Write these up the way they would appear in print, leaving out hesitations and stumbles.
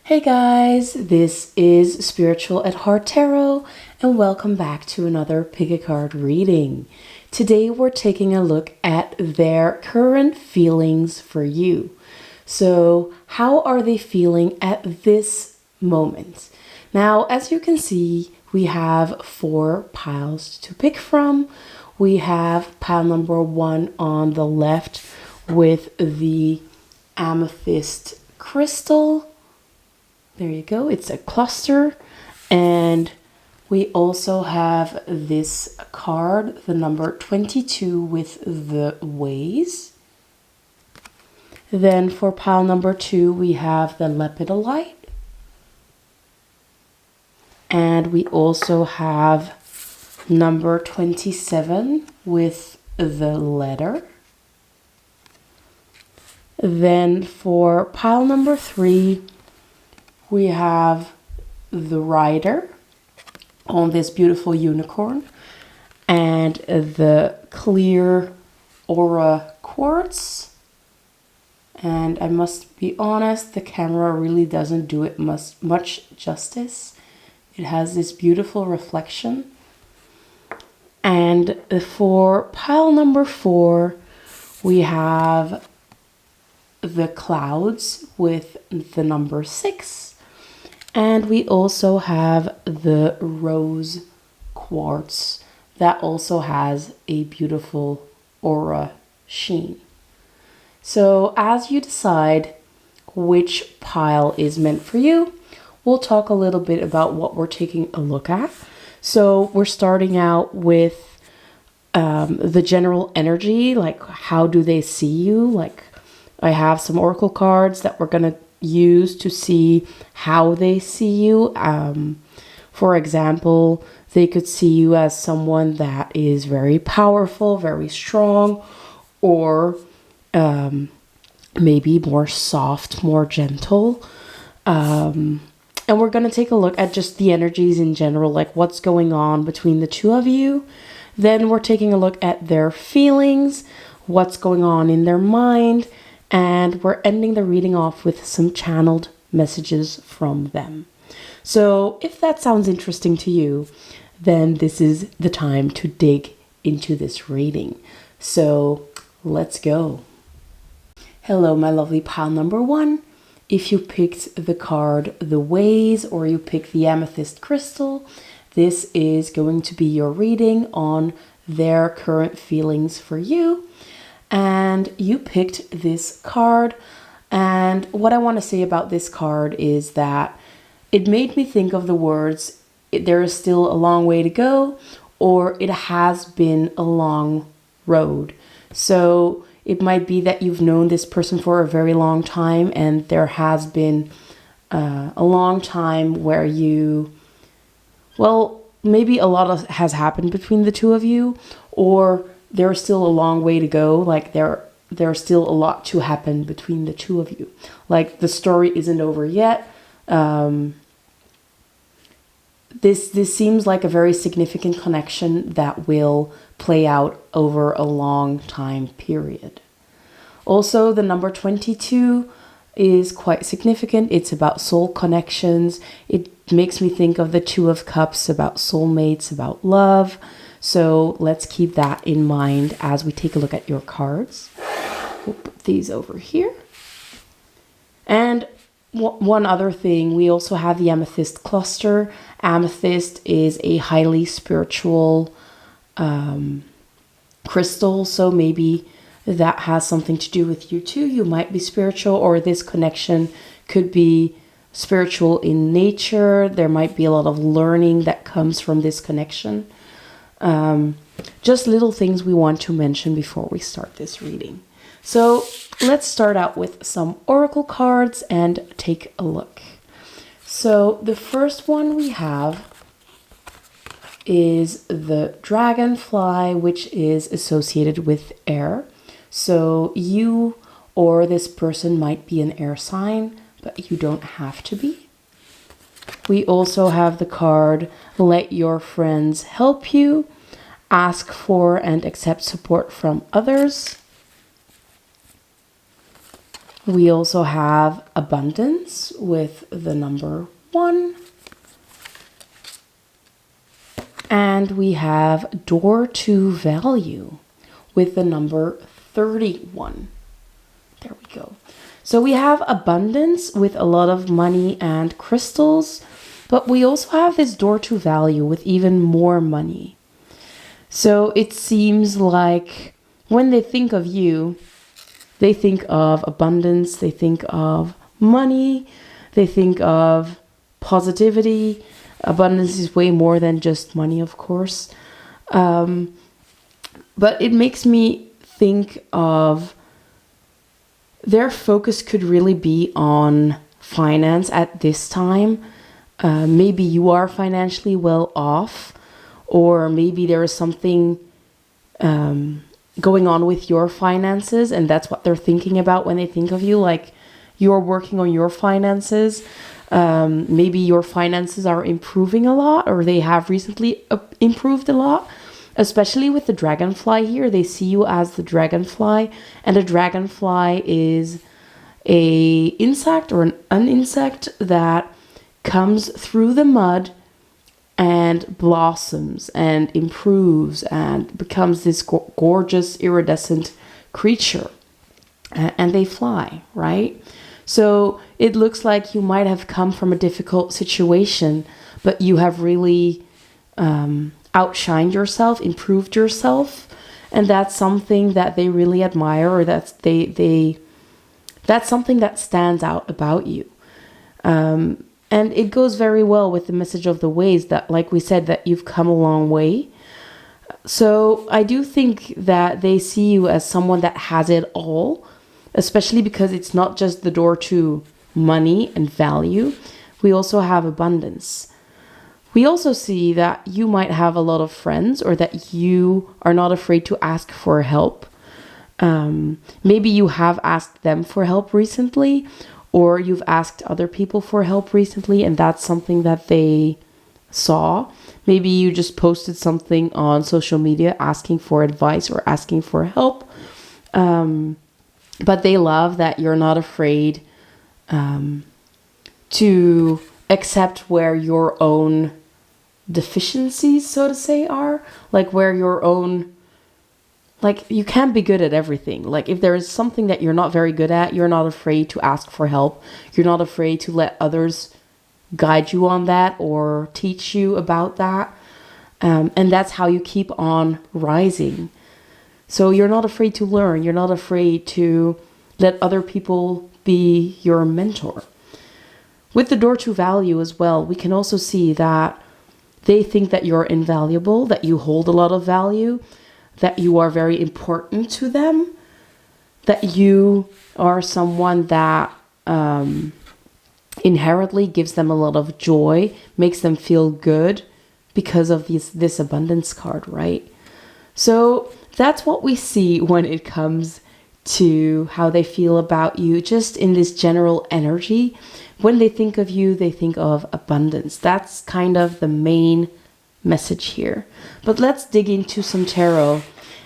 Hey guys, this is Spiritual at Heart Tarot and welcome back to another pick a card reading. Today we're taking a look at their current feelings for you. So how are they feeling at this moment? Now, as you can see, we have 4 piles to pick from. We have pile number 1 on the left with the amethyst crystal. There you go, it's a cluster. And we also have this card, the number 22 with the ways. Then for pile number 2, we have the lepidolite. And we also have number 27 with the letter. Then for pile number 3, we have the rider on this beautiful unicorn and the clear aura quartz. And I must be honest, the camera really doesn't do it much justice. It has this beautiful reflection. And for pile number 4, we have the clouds with the number 6. And we also have the rose quartz that also has a beautiful aura sheen. So as you decide which pile is meant for you, we'll talk a little bit about what we're taking a look at. So we're starting out with the general energy, like how do they see you? Like I have some oracle cards that we're going to use to see how they see you. For example, they could see you as someone that is very powerful, very strong, or maybe more soft, more gentle. And we're going to take a look at just the energies in general, like what's going on between the two of you. Then we're taking a look at their feelings, what's going on in their mind, and we're ending the reading off with some channeled messages from them. So if that sounds interesting to you, then this is the time to dig into this reading. So let's go. Hello, my lovely pile number 1. If you picked the card The Ways or you picked the amethyst crystal, this is going to be your reading on their current feelings for you. And you picked this card. And what I want to say about this card is that it made me think of the words, there is still a long way to go, or it has been a long road. So it might be that you've known this person for a very long time and there has been a long time where maybe a lot has happened between the two of you, or there's still a long way to go. Like there's still a lot to happen between the two of you. Like the story isn't over yet. This seems like a very significant connection that will play out over a long time period. Also, the number 22 is quite significant. It's about soul connections. It makes me think of the Two of Cups, about soulmates, about love. So let's keep that in mind as we take a look at your cards. We'll put these over here. And one other thing, we also have the amethyst cluster. Amethyst is a highly spiritual crystal, so maybe that has something to do with you too. You might be spiritual, or this connection could be spiritual in nature. There might be a lot of learning that comes from this connection. Just little things we want to mention before we start this reading. So let's start out with some oracle cards and take a look. So the first one we have is the dragonfly, which is associated with air. So you or this person might be an air sign, but you don't have to be. We also have the card, let your friends help you, ask for and accept support from others. We also have abundance with the number 1. And we have door to value with the number 31. There we go. So we have abundance with a lot of money and crystals, but we also have this door to value with even more money. So it seems like when they think of you, they think of abundance, they think of money, they think of positivity. Abundance is way more than just money, of course. But it makes me think of their focus could really be on finance at this time. Maybe you are financially well off, or maybe there is something going on with your finances, and that's what they're thinking about when they think of you, like you're working on your finances. Maybe your finances are improving a lot, or they have recently improved a lot, especially with the dragonfly here. They see you as the dragonfly, and a dragonfly is a insect or an insect that comes through the mud and blossoms and improves and becomes this gorgeous iridescent creature, and they fly, right? So it looks like you might have come from a difficult situation, but you have really outshined yourself, improved yourself, and that's something that they really admire, or that's something that stands out about you. And it goes very well with the message of the ways that, like we said, that you've come a long way. So I do think that they see you as someone that has it all, especially because it's not just the door to money and value. We also have abundance. We also see that you might have a lot of friends, or that you are not afraid to ask for help. Maybe you have asked them for help recently, or you've asked other people for help recently, and that's something that they saw. Maybe you just posted something on social media asking for advice or asking for help. But they love that you're not afraid to accept where your own deficiencies, so to say, are. Like where your own... Like, you can't be good at everything. Like, if there is something that you're not very good at, you're not afraid to ask for help. You're not afraid to let others guide you on that or teach you about that. And that's how you keep on rising. So you're not afraid to learn. You're not afraid to let other people be your mentor. With the door to value as well, we can also see that they think that you're invaluable, that you hold a lot of value, that you are very important to them, that you are someone that inherently gives them a lot of joy, makes them feel good because of this abundance card, right? So that's what we see when it comes to how they feel about you, just in this general energy. When they think of you, they think of abundance. That's kind of the main message here. But let's dig into some tarot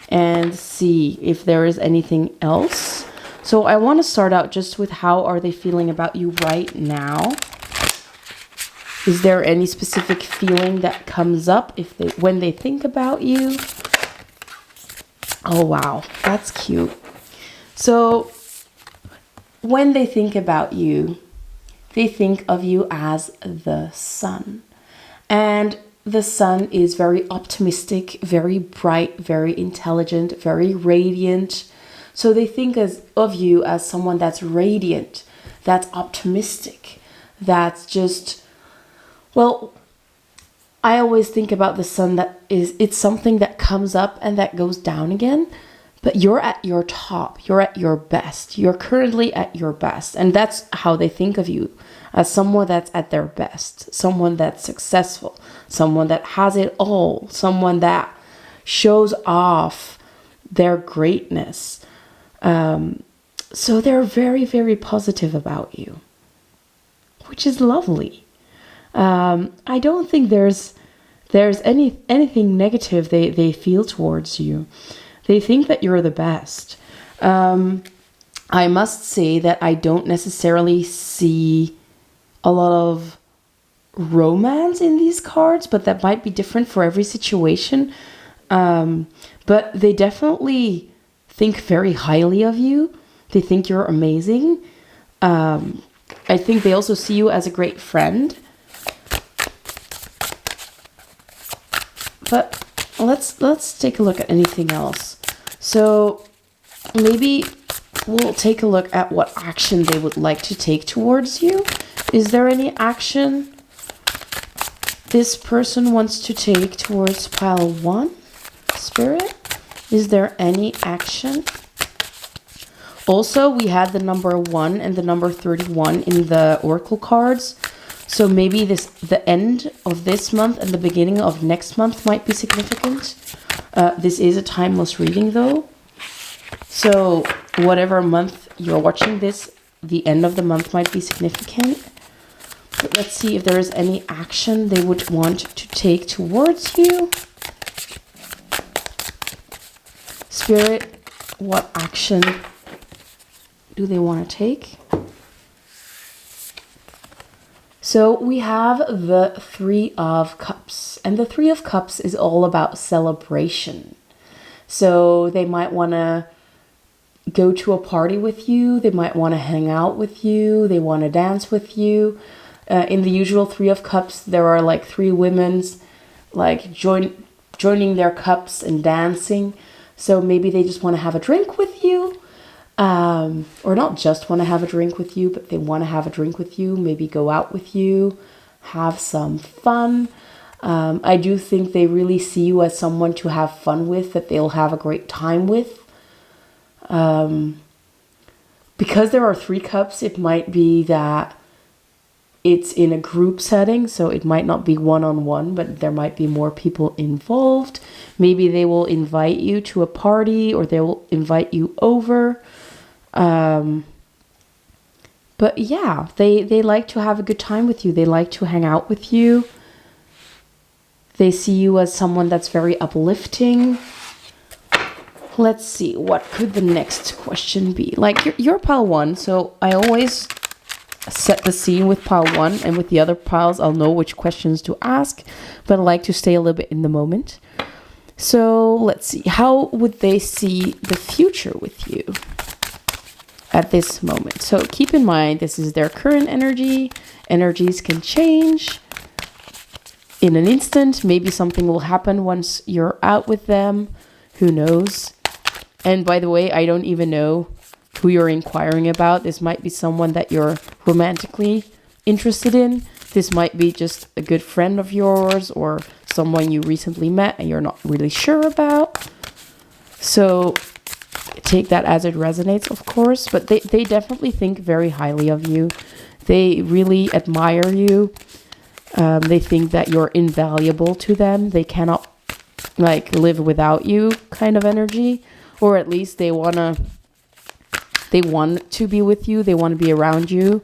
and see if there is anything else. So I want to start out just with how are they feeling about you right now. Is there any specific feeling that comes up when they think about you? Oh wow, that's cute. So when they think about you, they think of you as the sun. And the sun is very optimistic, very bright, very intelligent, very radiant. So they think of you as someone that's radiant, that's optimistic, that's just, well, I always think about the sun it's something that comes up and that goes down again, but you're at your top, you're at your best, you're currently at your best. And that's how they think of you, as someone that's at their best, someone that's successful, someone that has it all, someone that shows off their greatness. So they're very, very positive about you, which is lovely. I don't think there's anything negative they feel towards you. They think that you're the best. I must say that I don't necessarily see a lot of romance in these cards, but that might be different for every situation. But they definitely think very highly of you. They think you're amazing. I think they also see you as a great friend. But let's take a look at anything else. So maybe we'll take a look at what action they would like to take towards you. Is there any action this person wants to take towards pile 1, Spirit? Is there any action? Also, we had the number 1 and the number 31 in the oracle cards. So maybe the end of this month and the beginning of next month might be significant. This is a timeless reading though. So whatever month you're watching this, the end of the month might be significant. But let's see if there is any action they would want to take towards you. Spirit, what action do they want to take? So we have the 3 of Cups. And the 3 of Cups is all about celebration. So they might want to go to a party with you. They might want to hang out with you. They want to dance with you. In the usual 3 of Cups, there are like 3 women's like joining their cups and dancing. So maybe they just want to have a drink with you. Or not just want to have a drink with you, but they want to have a drink with you, maybe go out with you, have some fun. I do think they really see you as someone to have fun with, that they'll have a great time with. Because there are 3 cups, it might be that it's in a group setting, so it might not be one-on-one, but there might be more people involved. Maybe they will invite you to a party, or they will invite you over. But yeah, they like to have a good time with you. They like to hang out with you. They see you as someone that's very uplifting. Let's see, what could the next question be? Like, you're pile 1, so I always set the scene with pile 1, and with the other piles, I'll know which questions to ask, but I like to stay a little bit in the moment. So let's see, how would they see the future with you at this moment? So keep in mind, this is their current energy. Energies can change in an instant. Maybe something will happen once you're out with them. Who knows? And by the way, I don't even know who you're inquiring about. This might be someone that you're romantically interested in. This might be just a good friend of yours or someone you recently met and you're not really sure about. So take that as it resonates, of course, but they definitely think very highly of you. They really admire you. They think that you're invaluable to them. They cannot like live without you kind of energy, or at least they want to be with you. They want to be around you.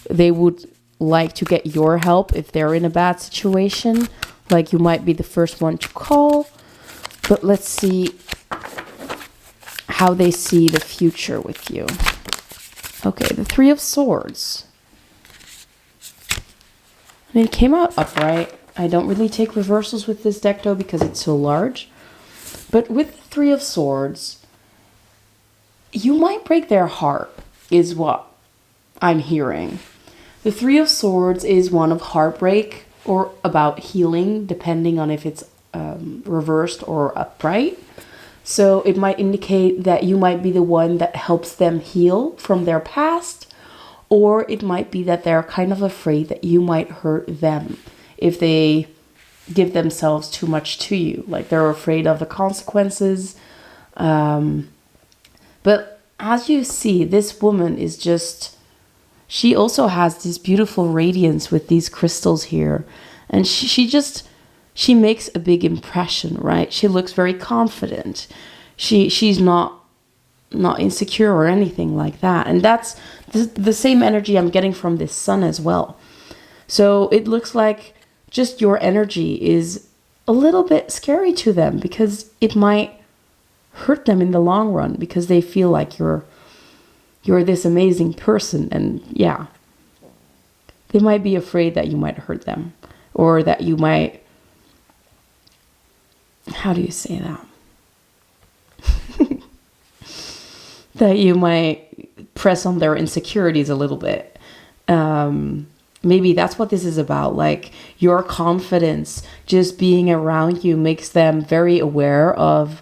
They would like to get your help if they're in a bad situation. Like, you might be the first one to call. But let's see how they see the future with you. Okay, the 3 of Swords. And it came out upright. I don't really take reversals with this deck though because it's so large. But with the 3 of Swords, you might break their heart, is what I'm hearing. The 3 of Swords is one of heartbreak or about healing, depending on if it's reversed or upright. So it might indicate that you might be the one that helps them heal from their past, or it might be that they're kind of afraid that you might hurt them if they give themselves too much to you. Like, they're afraid of the consequences. But as you see, this woman is just, she also has this beautiful radiance with these crystals here. And she makes a big impression, right? She looks very confident. She's not insecure or anything like that. And that's the same energy I'm getting from this sun as well. So it looks like just your energy is a little bit scary to them because it might hurt them in the long run because they feel like you're you're this amazing person. And yeah, they might be afraid that you might hurt them, or that you might, how do you say that? That you might press on their insecurities a little bit. Maybe that's what this is about. Like, your confidence just being around you makes them very aware of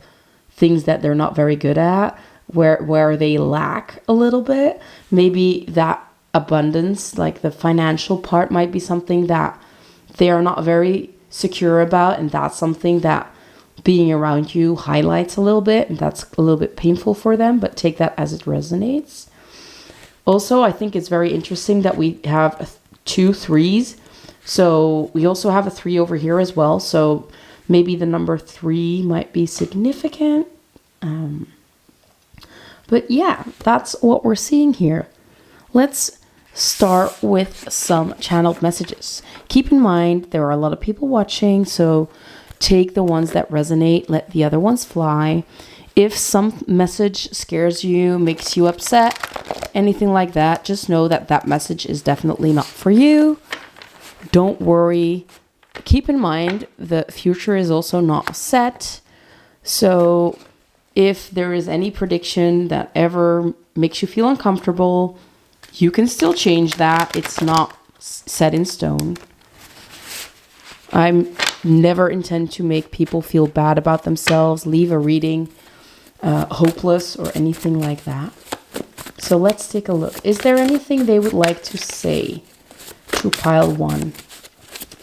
things that they're not very good at, where they lack a little bit. Maybe that abundance, like the financial part, might be something that they are not very secure about, and that's something that being around you highlights a little bit, and that's a little bit painful for them, but take that as it resonates. Also, I think it's very interesting that we have 2 3s. So we also have a 3 over here as well. So maybe the number 3 might be significant. But yeah, that's what we're seeing here. Let's start with some channeled messages. Keep in mind, there are a lot of people watching, so take the ones that resonate, let the other ones fly. If some message scares you, makes you upset, anything like that, just know that that message is definitely not for you. Don't worry. Keep in mind, the future is also not set. So if there is any prediction that ever makes you feel uncomfortable, you can still change that. It's not set in stone. I never intend to make people feel bad about themselves, leave a reading hopeless or anything like that. So let's take a look. Is there anything they would like to say to pile 1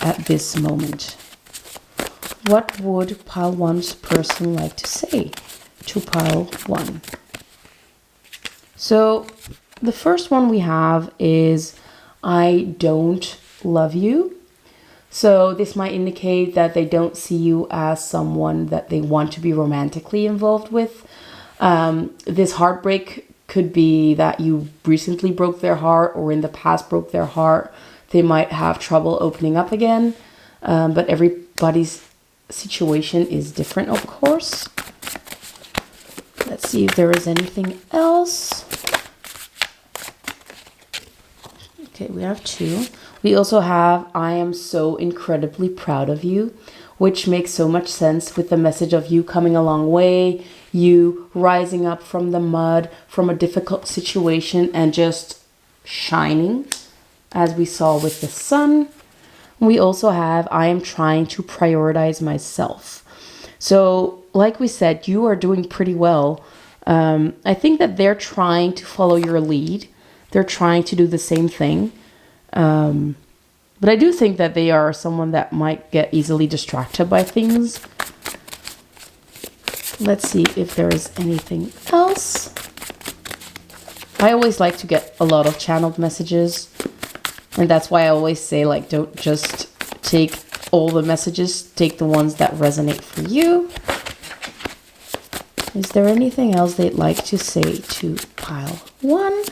at this moment? What would pile 1's person like to say to pile 1? So the first one we have is, I don't love you. So this might indicate that they don't see you as someone that they want to be romantically involved with. This heartbreak could be that you recently broke their heart, or in the past broke their heart. They might have trouble opening up again. But everybody's situation is different, of course. Let's see if there is anything else. Okay, we have 2. We also have, I am so incredibly proud of you, which makes so much sense with the message of you coming a long way, you rising up from the mud, from a difficult situation, and just shining, as we saw with the sun. We also have, I am trying to prioritize myself. So, like we said, you are doing pretty well. I think that they're trying to follow your lead. They're trying to do the same thing. But I do think that they are someone that might get easily distracted by things. Let's see if there is anything else. I always like to get a lot of channeled messages. And that's why I always say, like, don't just take all the messages. Take the ones that resonate for you. Is there anything else they'd like to say to pile 1?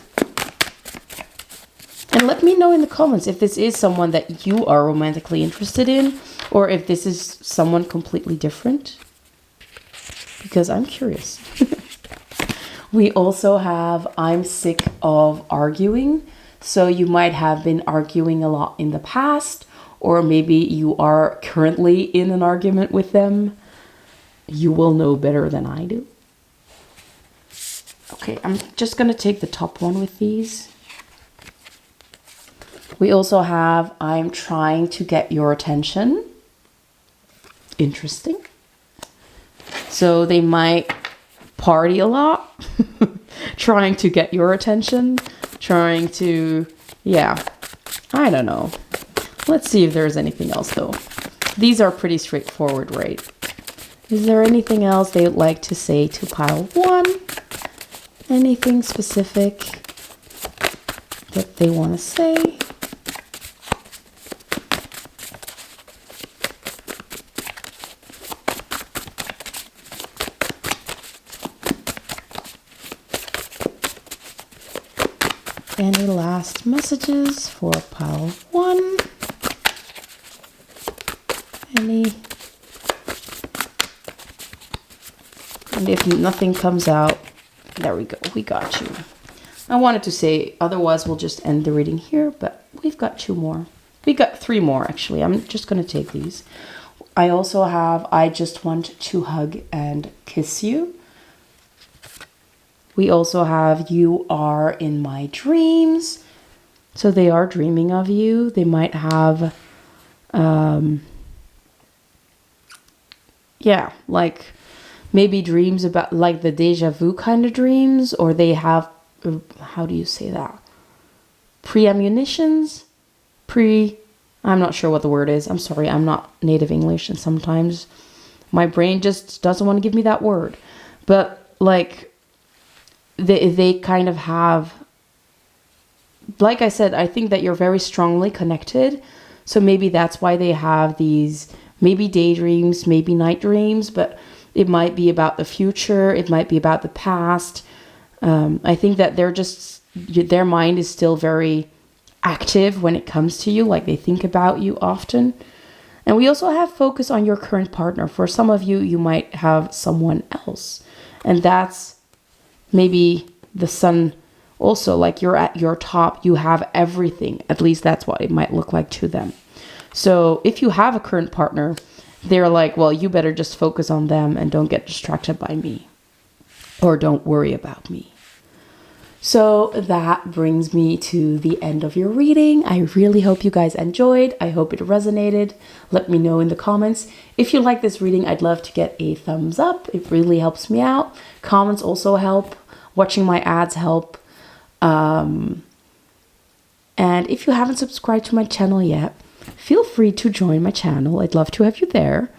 And let me know in the comments if this is someone that you are romantically interested in, or if this is someone completely different, because I'm curious. We also have, I'm sick of arguing. So you might have been arguing a lot in the past, or maybe you are currently in an argument with them. You will know better than I do. Okay, I'm just going to take the top one with these. We also have, I'm trying to get your attention. Interesting. So they might party a lot, trying to get your attention, trying to, yeah, I don't know. Let's see if there's anything else though. These are pretty straightforward, right? Is there anything else they would like to say to pile 1? Anything specific that they want to say? Any last messages for pile 1? Any? And if nothing comes out, there we go. We got you. I wanted to say, otherwise we'll just end the reading here, but we've got 2 more. We got 3 more, actually. I'm just going to take these. I also have, I just want to hug and kiss you. We also have, you are in my dreams. So they are dreaming of you. They might have, yeah, like maybe dreams about like the deja vu kind of dreams, or they have, how do you say that? Premonitions? I'm not sure what the word is. I'm sorry, I'm not native English, and sometimes my brain just doesn't want to give me that word. But like they kind of have, like I said, I think that you're very strongly connected. So maybe that's why they have these maybe daydreams, maybe night dreams, but it might be about the future. It might be about the past. I think that their mind is still very active when it comes to you, like they think about you often. And we also have focus on your current partner. For some of you, you might have someone else. And that's maybe the sun also, like you're at your top, you have everything. At least that's what it might look like to them. So if you have a current partner, they're like, well, you better just focus on them and don't get distracted by me. Or don't worry about me. So that brings me to the end of your reading. I really hope you guys enjoyed. I hope it resonated. Let me know in the comments. If you like this reading, I'd love to get a thumbs up. It really helps me out. Comments also help. Watching my ads help. And if you haven't subscribed to my channel yet, feel free to join my channel. I'd love to have you there.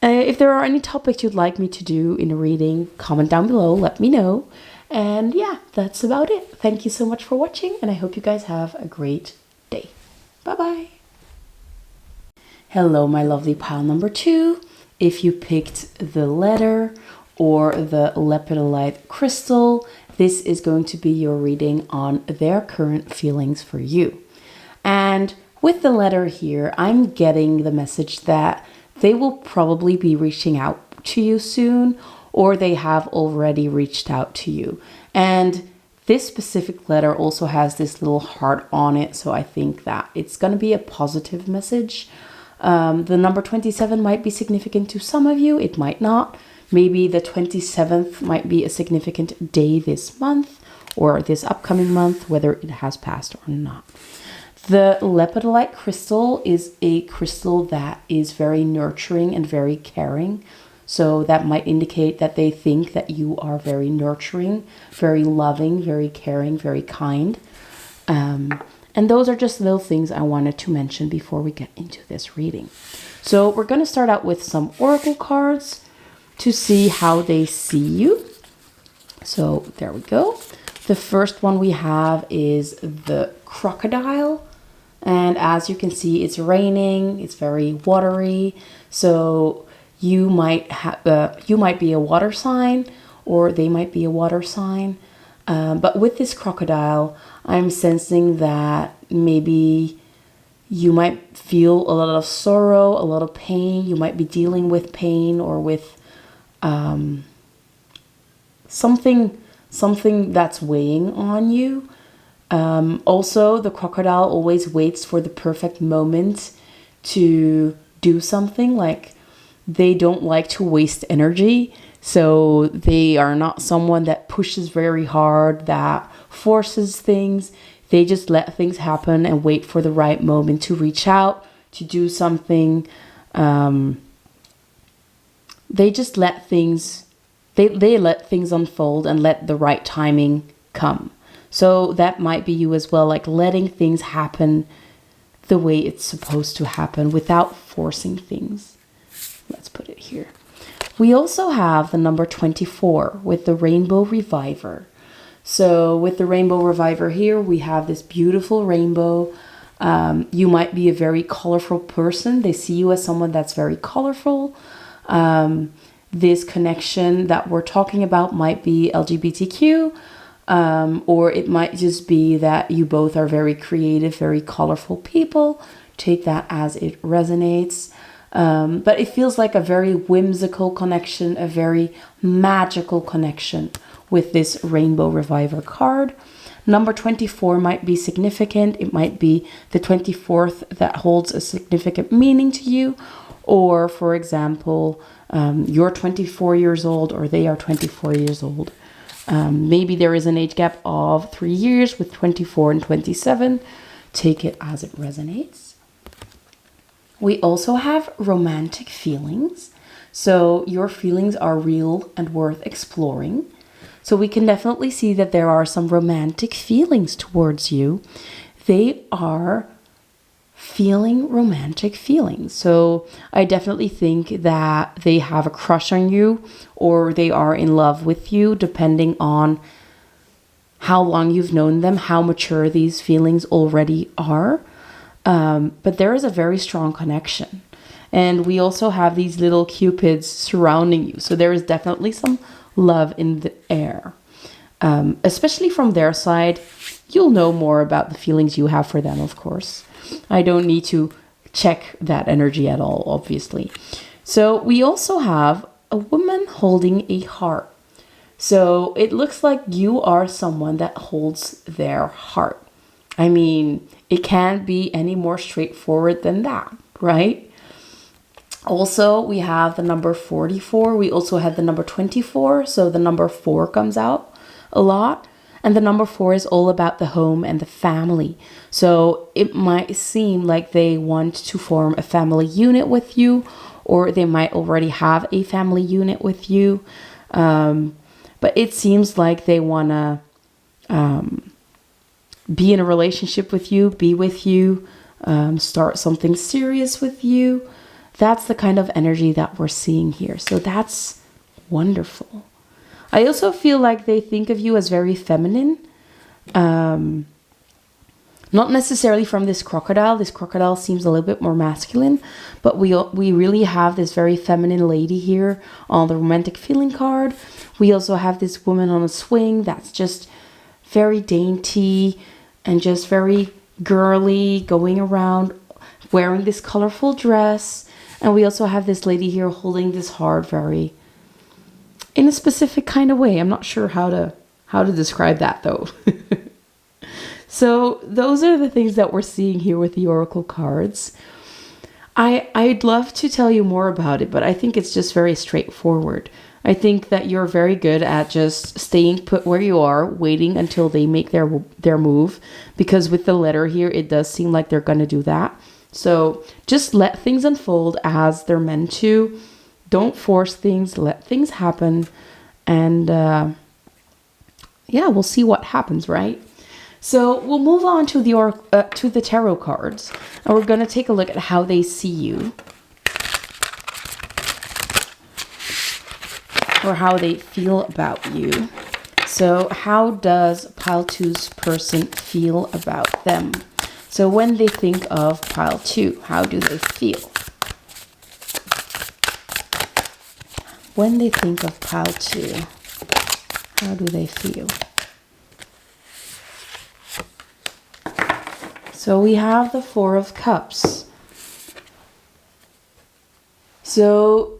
If there are any topics you'd like me to do in a reading, comment down below. Let me know. And yeah, that's about it. Thank you so much for watching, and I hope you guys have a great day. Bye-bye. Hello, my lovely pile number 2. If you picked the letter or the lepidolite crystal, this is going to be your reading on their current feelings for you. And with the letter here, I'm getting the message that they will probably be reaching out to you soon, or they have already reached out to you. And this specific letter also has this little heart on it, so I think that it's going to be a positive message. The number 27 might be significant to some of you, it might not. Maybe the 27th might be a significant day this month or this upcoming month, whether it has passed or not. The lepidolite crystal is a crystal that is very nurturing and very caring. So that might indicate that they think that you are very nurturing, very loving, very caring, very kind. And those are just little things I wanted to mention before we get into this reading. So we're going to start out with some oracle cards to see how they see you. So there we go. The first one we have is the crocodile. And as you can see, it's raining. It's very watery. So you might be a water sign, or they might be a water sign. But with this crocodile, I'm sensing that maybe you might feel a lot of sorrow, a lot of pain. You might be dealing with pain or with something that's weighing on you. Also, the crocodile always waits for the perfect moment to do something. Like, they don't like to waste energy. So they are not someone that pushes very hard, that forces things. They just let things happen and wait for the right moment to reach out, to do something. They just let things, they let things unfold and let the right timing come. So that might be you as well, like letting things happen the way it's supposed to happen without forcing things. Let's put it here. We also have the number 24 with the Rainbow Reviver. So with the Rainbow Reviver here, we have this beautiful rainbow. You might be a very colorful person. They see you as someone that's very colorful. This connection that we're talking about might be LGBTQ, or it might just be that you both are very creative, very colorful people. Take that as it resonates. But it feels like a very whimsical connection, a very magical connection with this Rainbow Reviver card. Number 24 might be significant. It might be the 24th that holds a significant meaning to you. Or, for example, you're 24 years old or they are 24 years old. Maybe there is an age gap of 3 years with 24 and 27. Take it as it resonates. We also have romantic feelings. So your feelings are real and worth exploring. So we can definitely see that there are some romantic feelings towards you. They are feeling romantic feelings. So I definitely think that they have a crush on you or they are in love with you, depending on how long you've known them, how mature these feelings already are. But there is a very strong connection. And we also have these little cupids surrounding you. So there is definitely some love in the air. Especially from their side, you'll know more about the feelings you have for them, of course. I don't need to check that energy at all, obviously. So we also have a woman holding a heart. So it looks like you are someone that holds their heart. I mean, it can't be any more straightforward than that, right? Also, we have the number 44. We also have the number 24. So the number 4 comes out a lot. And the number 4 is all about the home and the family. So it might seem like they want to form a family unit with you, or they might already have a family unit with you. But it seems like they want to be in a relationship with you, be with you, start something serious with you. That's the kind of energy that we're seeing here. So that's wonderful. I also feel like they think of you as very feminine. Not necessarily from this crocodile. This crocodile seems a little bit more masculine. But we really have this very feminine lady here on the romantic feeling card. We also have this woman on a swing that's just very dainty and just very girly, going around wearing this colorful dress. And we also have this lady here holding this heart very in a specific kind of way. I'm not sure how to describe that though. So those are the things that we're seeing here with the oracle cards. I'd love to tell you more about it, but I think it's just very straightforward. I think that you're very good at just staying put where you are, waiting until they make their move, because with the letter here, it does seem like they're going to do that. So just let things unfold as they're meant to. Don't force things, let things happen. And yeah, we'll see what happens, right? So we'll move on to the tarot cards, and we're going to take a look at how they see you, or how they feel about you. So how does pile 2's person feel about them? So when they think of pile 2, how do they feel? When they think of pile 2, how do they feel? So we have the 4 of Cups. So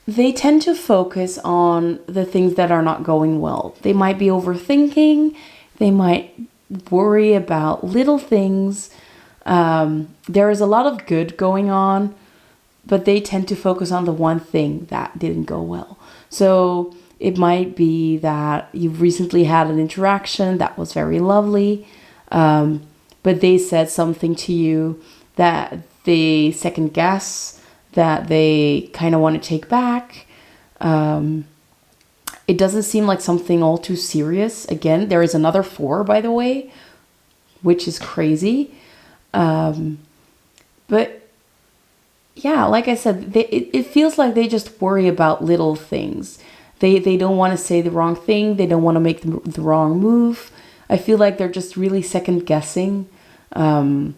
they tend to focus on the things that are not going well. They might be overthinking. They might worry about little things. There is a lot of good going on, but they tend to focus on the one thing that didn't go well. So it might be that you've recently had an interaction that was very lovely, but they said something to you that they second guess, that they kind of want to take back. It doesn't seem like something all too serious. Again, there is another 4, by the way, which is crazy. But yeah, like I said, it feels like they just worry about little things. They don't want to say the wrong thing. They don't want to make the wrong move. I feel like they're just really second guessing a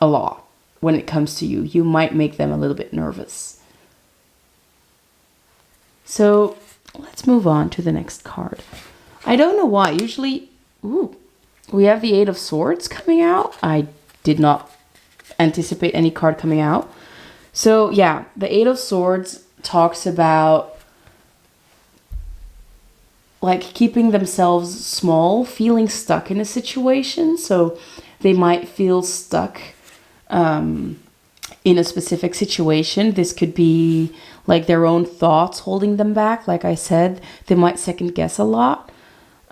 lot when it comes to you. You might make them a little bit nervous. So let's move on to the next card. I don't know why. Usually, we have the 8 of Swords coming out. I did not anticipate any card coming out. So yeah, the 8 of Swords talks about like keeping themselves small, feeling stuck in a situation. So they might feel stuck in a specific situation. This could be like their own thoughts holding them back. Like I said, they might second guess a lot.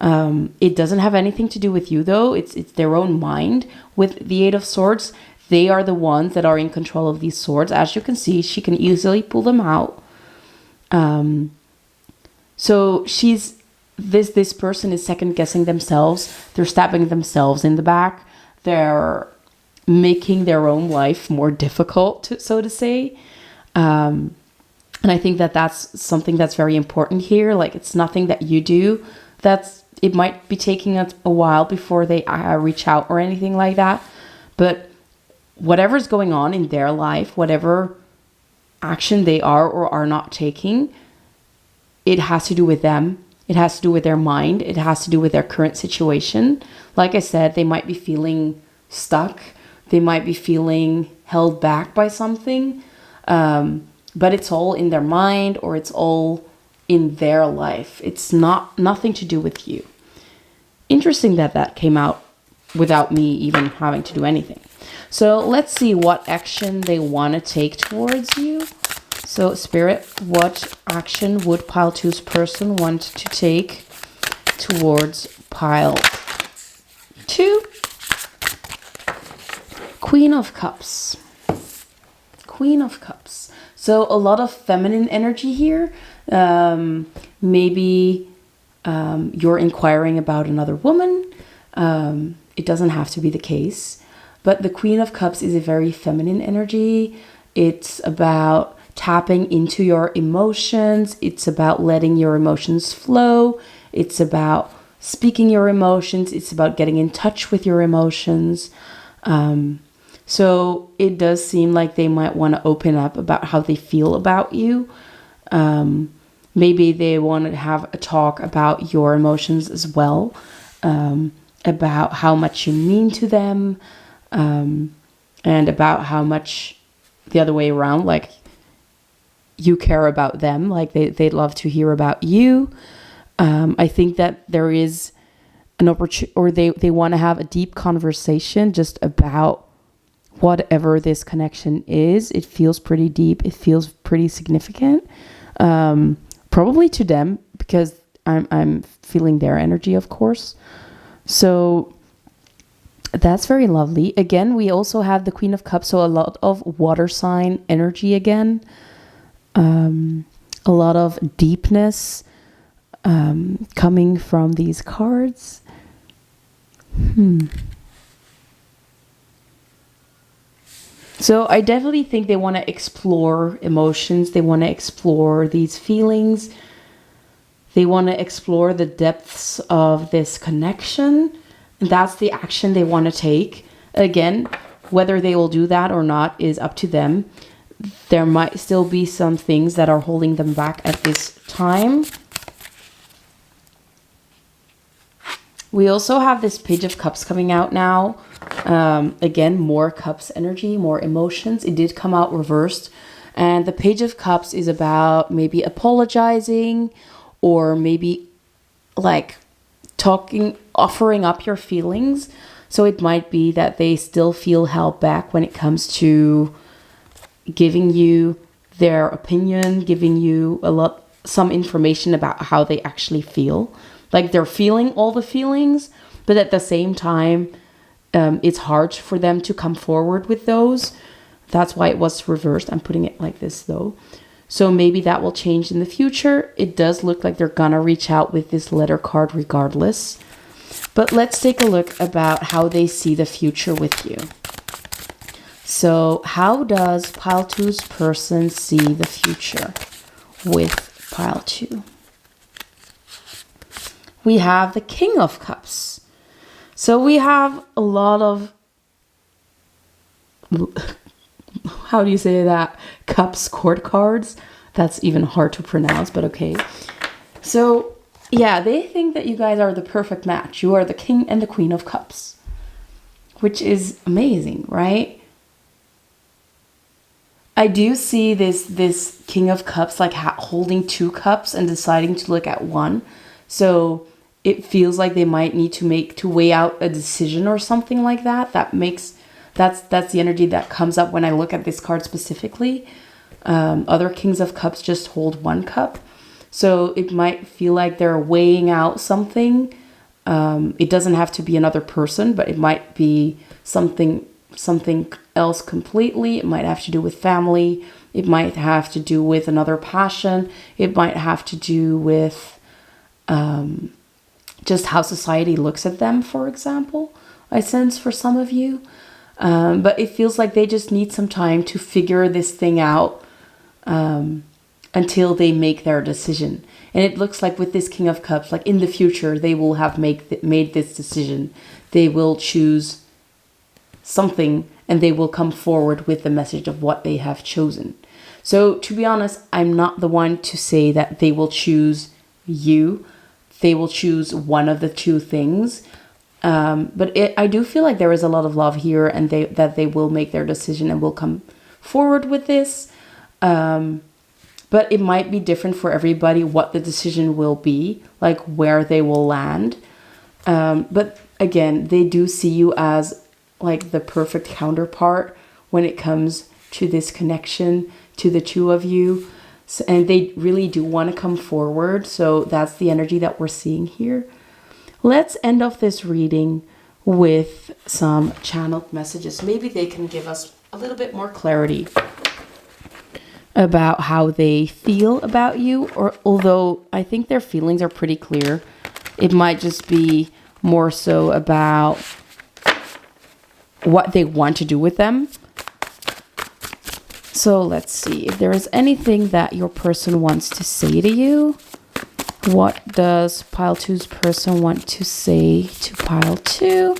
It doesn't have anything to do with you though. It's their own mind. With the Eight of Swords, they are the ones that are in control of these swords. As you can see, she can easily pull them out. So this person is second guessing themselves. They're stabbing themselves in the back. They're making their own life more difficult, so to say. And I think that that's something that's very important here. Like, it's nothing that you do. It might be taking a while before they reach out or anything like that. But whatever's going on in their life, whatever action they are or are not taking, it has to do with them. It has to do with their mind. It has to do with their current situation. Like I said, they might be feeling stuck. They might be feeling held back by something. But it's all in their mind, or it's all in their life. It's nothing to do with you. Interesting that came out without me even having to do anything. So let's see what action they want to take towards you. So Spirit, what action would pile 2's person want to take towards pile 2? Queen of Cups. Queen of Cups. So a lot of feminine energy here. Maybe you're inquiring about another woman. It doesn't have to be the case. But the Queen of Cups is a very feminine energy. It's about tapping into your emotions. It's about letting your emotions flow. It's about speaking your emotions. It's about getting in touch with your emotions. So it does seem like they might want to open up about how they feel about you. Maybe they want to have a talk about your emotions as well, about how much you mean to them, and about how much the other way around, like you care about them, like they'd love to hear about you. I think that there is an opportunity, or they want to have a deep conversation just about whatever this connection is. It feels pretty deep. It feels pretty significant. Probably to them, because I'm feeling their energy, of course. So that's very lovely. Again, we also have the Queen of Cups, so a lot of water sign energy again. A lot of deepness coming from these cards. So I definitely think they want to explore emotions. They want to explore these feelings. They want to explore the depths of this connection. And that's the action they want to take. Again, whether they will do that or not is up to them. There might still be some things that are holding them back at this time. We also have this Page of Cups coming out now. Again, more Cups energy, more emotions. It did come out reversed. And the Page of Cups is about maybe apologizing, or maybe like offering up your feelings. So it might be that they still feel held back when it comes to giving you their opinion, giving you some information about how they actually feel. Like, they're feeling all the feelings, but at the same time, it's hard for them to come forward with those. That's why it was reversed. I'm putting it like this though. So maybe that will change in the future. It does look like they're gonna reach out with this letter card regardless. But let's take a look about how they see the future with you. So how does pile 2's person see the future with pile 2? We have the King of Cups. So we have a lot of, how do you say that? Cups court cards. That's even hard to pronounce, but okay. So yeah, they think that you guys are the perfect match. You are the King and the Queen of Cups, which is amazing, right? I do see this King of Cups like holding 2 cups and deciding to look at one. So it feels like they might need to weigh out a decision or something like that. That's the energy that comes up when I look at this card specifically. Other Kings of Cups just hold one cup. So it might feel like they're weighing out something. It doesn't have to be another person, but it might be something else completely. It might have to do with family. It might have to do with another passion. It might have to do with just how society looks at them, for example, I sense for some of you. But it feels like they just need some time to figure this thing out until they make their decision. And it looks like with this King of Cups, like in the future, they will have made this decision. They will choose something and they will come forward with the message of what they have chosen. So to be honest, I'm not the one to say that they will choose you. They will choose one of the two things. But I do feel like there is a lot of love here, and that they will make their decision and will come forward with this. But it might be different for everybody what the decision will be, like where they will land. But again, they do see you as like the perfect counterpart when it comes to this connection to the two of you. So, and they really do want to come forward. So that's the energy that we're seeing here. Let's end off this reading with some channeled messages. Maybe they can give us a little bit more clarity about how they feel about you, or although I think their feelings are pretty clear, it might just be more so about what they want to do with them. So let's see if there is anything that your person wants to say to you. What does pile 2's person want to say to pile 2?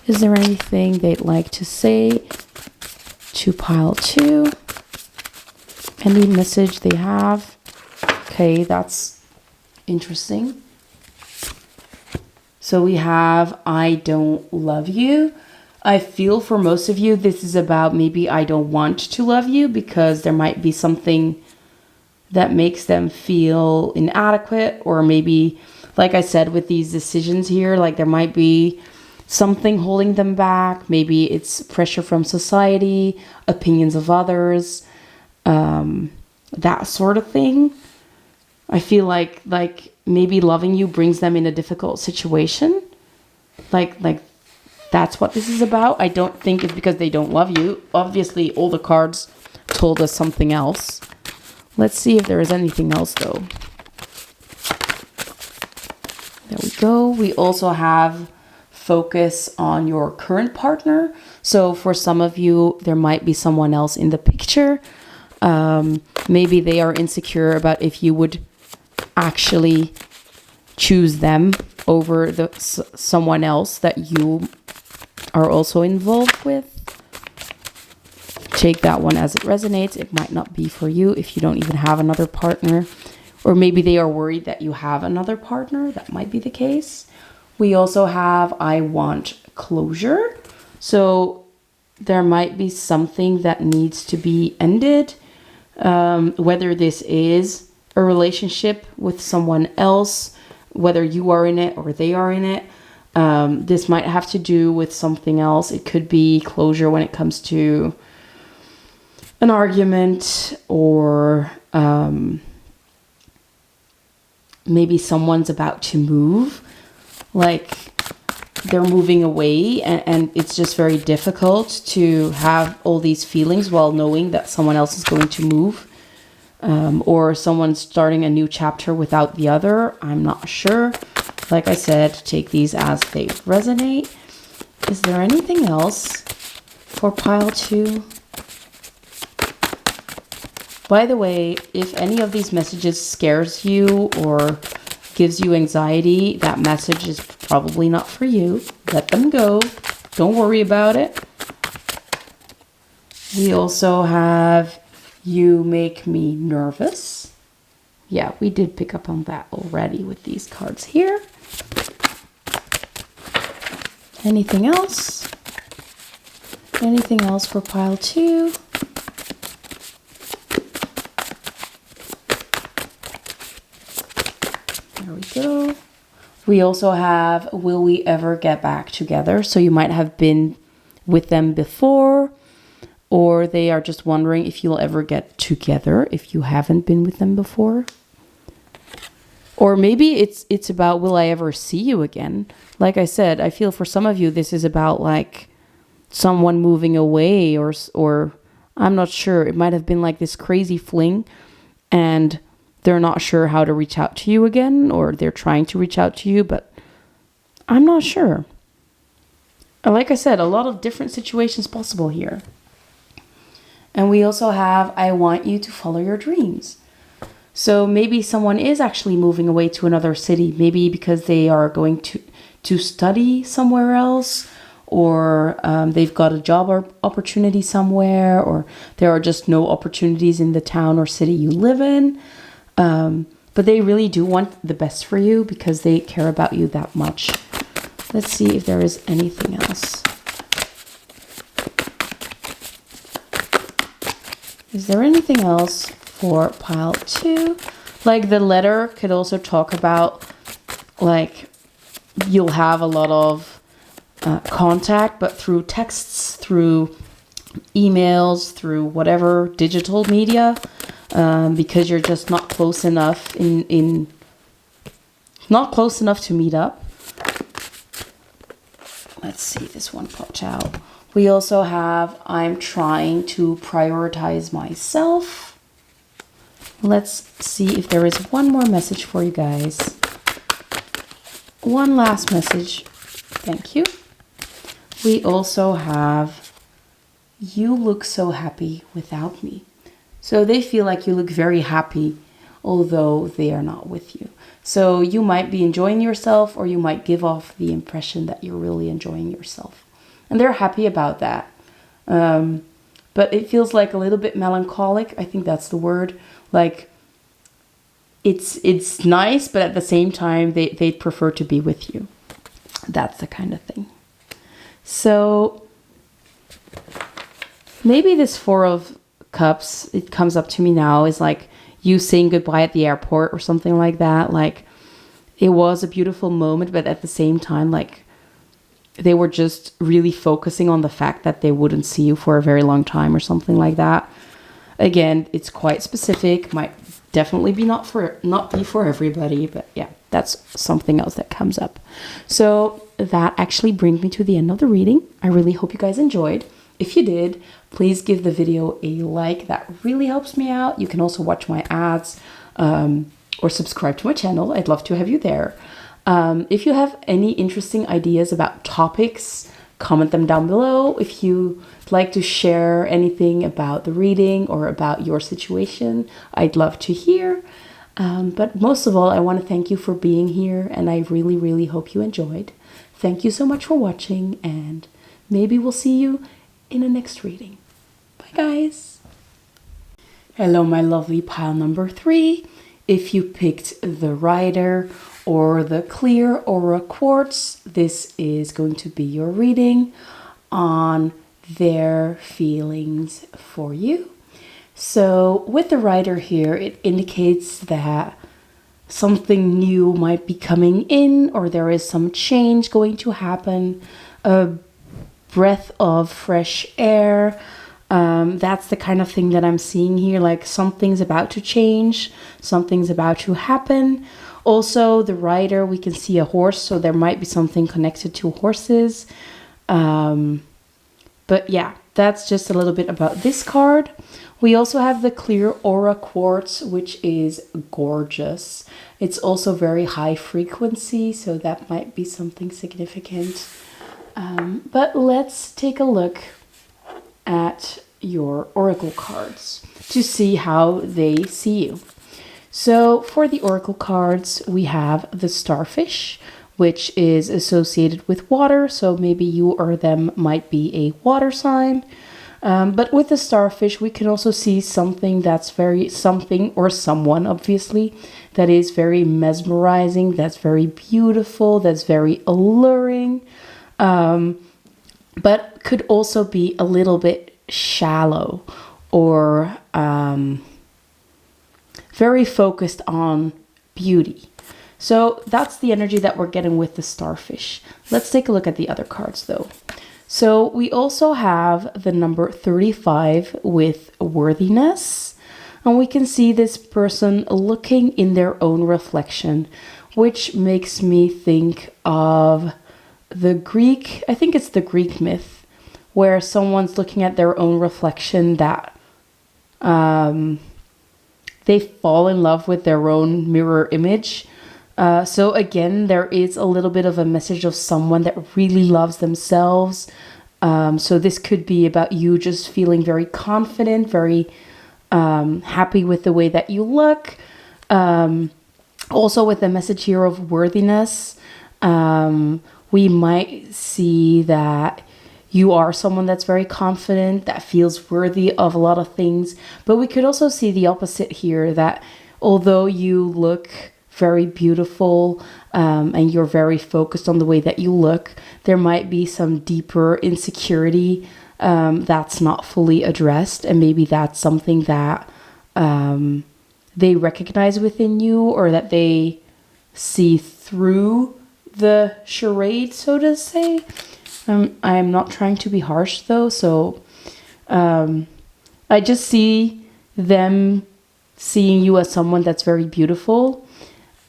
Is there anything they'd like to say to pile 2? Any message they have? Okay, that's interesting. So we have, I don't love you. I feel for most of you, this is about maybe I don't want to love you, because there might be something that makes them feel inadequate, or maybe, like I said, with these decisions here, like there might be something holding them back. Maybe it's pressure from society, opinions of others, that sort of thing. I feel like maybe loving you brings them in a difficult situation. Like that's what this is about. I don't think it's because they don't love you. Obviously, all the cards told us something else. Let's see if there is anything else, though. There we go. We also have focus on your current partner. So for some of you, there might be someone else in the picture. Maybe they are insecure about if you would actually choose them over someone else that you are also involved with. Take that one as it resonates. It might not be for you if you don't even have another partner. Or maybe they are worried that you have another partner. That might be the case. We also have I want closure. So there might be something that needs to be ended. Whether this is a relationship with someone else, whether you are in it or they are in it. This might have to do with something else. It could be closure when it comes to an argument, or maybe someone's about to move, like they're moving away, and it's just very difficult to have all these feelings while knowing that someone else is going to move, or someone's starting a new chapter without the other. I'm not sure. Like I said, take these as they resonate. Is there anything else for pile 2? By the way, if any of these messages scares you or gives you anxiety, that message is probably not for you. Let them go. Don't worry about it. We also have you make me nervous. Yeah, we did pick up on that already with these cards here. Anything else? Anything else for pile 2? There we go. We also have, will we ever get back together? So you might have been with them before, or they are just wondering if you'll ever get together if you haven't been with them before. Or maybe it's about, will I ever see you again? Like I said, I feel for some of you, this is about like someone moving away, or I'm not sure. It might have been like this crazy fling and they're not sure how to reach out to you again, or they're trying to reach out to you, but I'm not sure. Like I said, a lot of different situations possible here. And we also have, I want you to follow your dreams. So maybe someone is actually moving away to another city, maybe because they are going to study somewhere else, or they've got a job or opportunity somewhere, or there are just no opportunities in the town or city you live in. But they really do want the best for you because they care about you that much. Let's see if there is anything else. Is there anything else for pile 2? Like the letter could also talk about like you'll have a lot of contact, but through texts, through emails, through whatever digital media, because you're just not close enough not close enough to meet up. Let's see, this one popped out. We also have, I'm trying to prioritize myself. Let's see if there is one more message for you guys. One last message. Thank you. We also have, you look so happy without me. So they feel like you look very happy, although they are not with you. So you might be enjoying yourself, or you might give off the impression that you're really enjoying yourself. And they're happy about that. But it feels like a little bit melancholic. I think that's the word. Like, it's nice, but at the same time, they'd prefer to be with you. That's the kind of thing. So maybe this 4 of Cups, it comes up to me now, is like you saying goodbye at the airport or something like that. Like, it was a beautiful moment, but at the same time, like, they were just really focusing on the fact that they wouldn't see you for a very long time or something like that. Again, it's quite specific, might definitely be not be for everybody, but yeah, that's something else that comes up. So that actually brings me to the end of the reading. I really hope you guys enjoyed. If you did, please give the video a like. That really helps me out. You can also watch my ads or subscribe to my channel. I'd love to have you there. If you have any interesting ideas about topics, comment them down below. If you'd like to share anything about the reading or about your situation, I'd love to hear. But most of all, I want to thank you for being here, and I really, really hope you enjoyed. Thank you so much for watching, and maybe we'll see you in the next reading. Bye, guys. Hello, my lovely pile number 3. If you picked the Rider or the Clear Aura Quartz, this is going to be your reading on their feelings for you. So with the Rider here, it indicates that something new might be coming in, or there is some change going to happen, a breath of fresh air. That's the kind of thing that I'm seeing here, like something's about to change, something's about to happen. Also, the Rider, we can see a horse, so there might be something connected to horses. But yeah, that's just a little bit about this card. We also have the Clear Aura Quartz, which is gorgeous. It's also very high frequency, so that might be something significant. But let's take a look at your oracle cards to see how they see you. So for the oracle cards, we have the Starfish, which is associated with water. So maybe you or them might be a water sign. But with the Starfish, we can also see something that's something or someone, obviously, that is very mesmerizing, that's very beautiful, that's very alluring, but could also be a little bit shallow or very focused on beauty. So that's the energy that we're getting with the starfish. Let's take a look at the other cards though. So we also have the number 35 with worthiness. And we can see this person looking in their own reflection, which makes me think of the Greek, I think it's the Greek myth, where someone's looking at their own reflection that they fall in love with their own mirror image. So again, there is a little bit of a message of someone that really loves themselves. So this could be about you just feeling very confident, very happy with the way that you look. Also with the message here of worthiness, we might see that you are someone that's very confident, that feels worthy of a lot of things. But we could also see the opposite here, that although you look very beautiful and you're very focused on the way that you look, there might be some deeper insecurity that's not fully addressed. And maybe that's something that they recognize within you, or that they see through the charade, so to say. I'm not trying to be harsh though, so I just see them seeing you as someone that's very beautiful,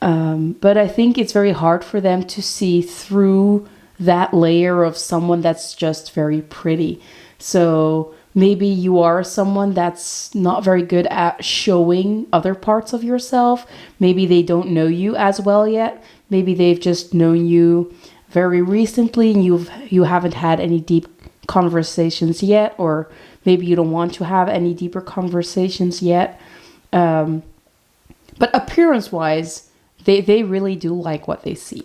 but I think it's very hard for them to see through that layer of someone that's just very pretty. So maybe you are someone that's not very good at showing other parts of yourself. Maybe they don't know you as well yet. Maybe they've just known you very recently and you haven't had any deep conversations yet, or maybe you don't want to have any deeper conversations yet. But appearance wise, they really do like what they see.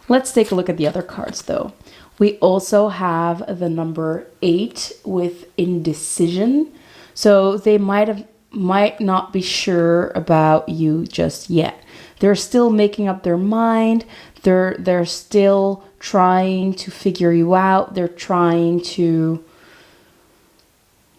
Let's take a look at the other cards though. We also have the number 8 with indecision. So they might not be sure about you just yet. They're still making up their mind. They're still trying to figure you out. They're trying to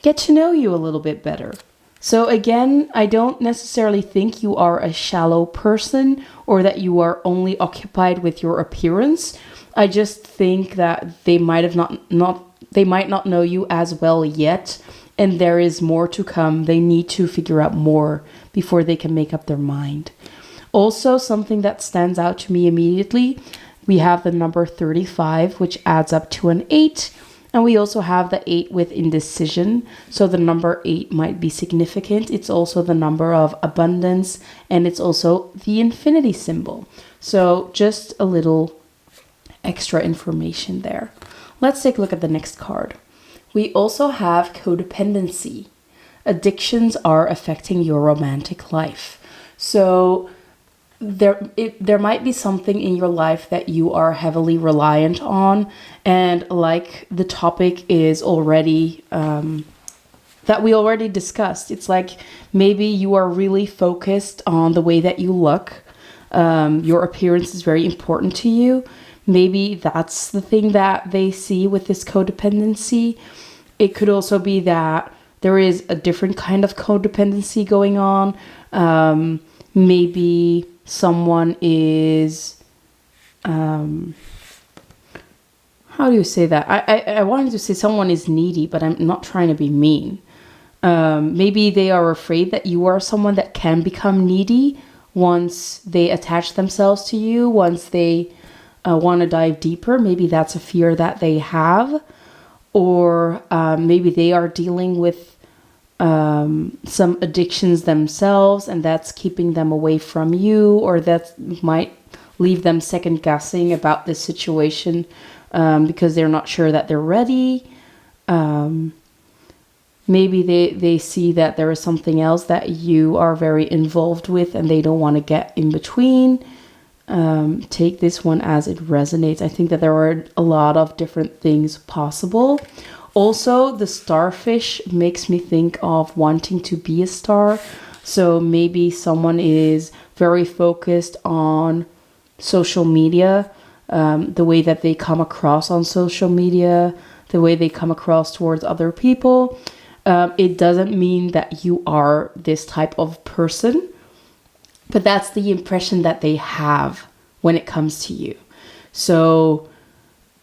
get to know you a little bit better. So again, I don't necessarily think you are a shallow person or that you are only occupied with your appearance. I just think that they might not know you as well yet, and there is more to come. They need to figure out more before they can make up their mind. Also, something that stands out to me immediately, we have the number 35, which adds up to an 8. And we also have the 8 with indecision. So the number 8 might be significant. It's also the number of abundance, and it's also the infinity symbol. So just a little extra information there. Let's take a look at the next card. We also have codependency. Addictions are affecting your romantic life. So there might be something in your life that you are heavily reliant on, and like the topic is already that we already discussed, it's like maybe you are really focused on the way that you look. Your appearance is very important to you. Maybe that's the thing that they see with this codependency. It could also be that there is a different kind of codependency going on. Maybe someone is, how do you say that? I wanted to say someone is needy, but I'm not trying to be mean. Maybe they are afraid that you are someone that can become needy once they attach themselves to you, once they want to dive deeper. Maybe that's a fear that they have. Or maybe they are dealing with some addictions themselves, and that's keeping them away from you, or that might leave them second guessing about this situation because they're not sure that they're ready. Maybe they see that there is something else that you are very involved with and they don't want to get in between. Take this one as it resonates. I think that there are a lot of different things possible. Also, the starfish makes me think of wanting to be a star. So maybe someone is very focused on social media, the way that they come across on social media, the way they come across towards other people. It doesn't mean that you are this type of person, but that's the impression that they have. when it comes to you. So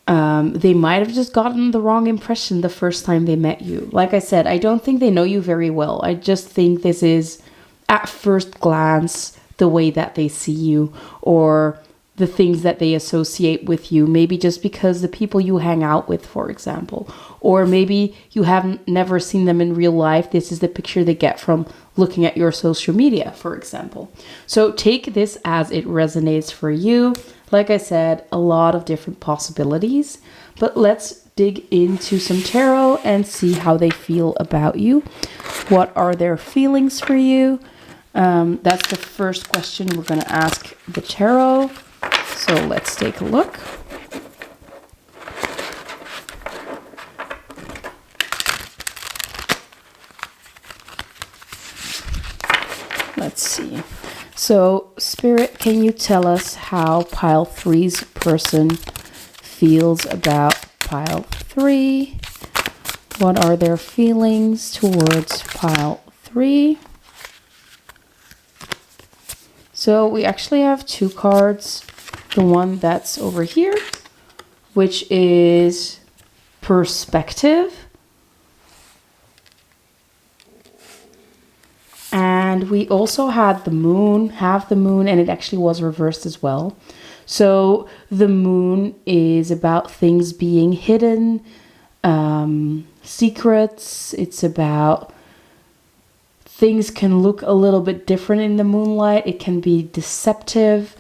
they might have just gotten the wrong impression the first time they met you. Like I said, I don't think they know you very well. I just think this is, at first glance, the way that they see you, or the things that they associate with you. Maybe just because the people you hang out with, for example. Or maybe you haven't never seen them in real life. This is the picture they get from looking at your social media, for example. So take this as it resonates for you. Like I said, a lot of different possibilities, but let's dig into some tarot and see how they feel about you. What are their feelings for you? That's the first question we're going to ask the tarot. So let's take a look. Let's see. So, Spirit, can you tell us how pile 3's person feels about pile 3? What are their feelings towards pile 3? So, we actually have 2 cards. The one that's over here, which is perspective. And we also had the moon, half the moon, and it actually was reversed as well. So the moon is about things being hidden, secrets. It's about things can look a little bit different in the moonlight. It can be deceptive.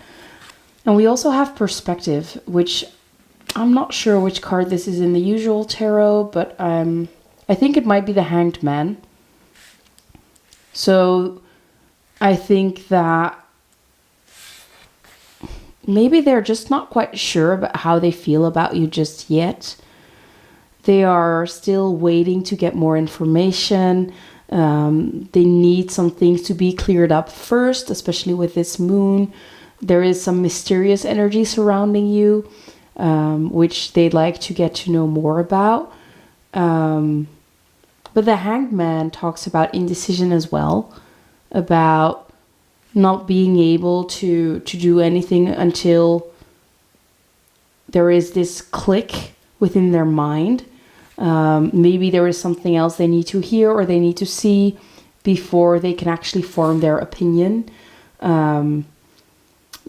And we also have perspective, which I'm not sure which card this is in the usual tarot, but I think it might be the Hanged Man. So I think that maybe they're just not quite sure about how they feel about you just yet. They are still waiting to get more information. They need some things to be cleared up first, especially with this moon. There is some mysterious energy surrounding you, which they'd like to get to know more about. But the Hanged Man talks about indecision as well, about not being able to do anything until there is this click within their mind. Maybe there is something else they need to hear or they need to see before they can actually form their opinion.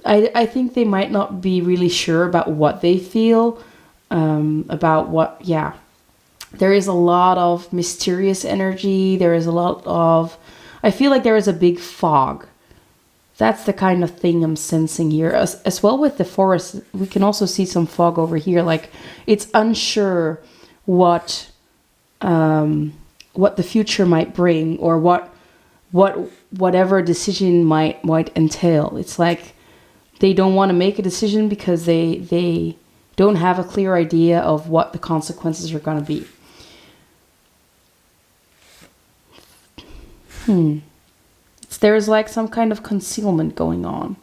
I think they might not be really sure about what they feel, about what, yeah. There is a lot of mysterious energy. There is a lot of, I feel like there is a big fog. That's the kind of thing I'm sensing here. As well with the forest, we can also see some fog over here. Like it's unsure what the future might bring, or whatever decision might entail. It's like they don't want to make a decision because they don't have a clear idea of what the consequences are going to be. There's like some kind of concealment going on.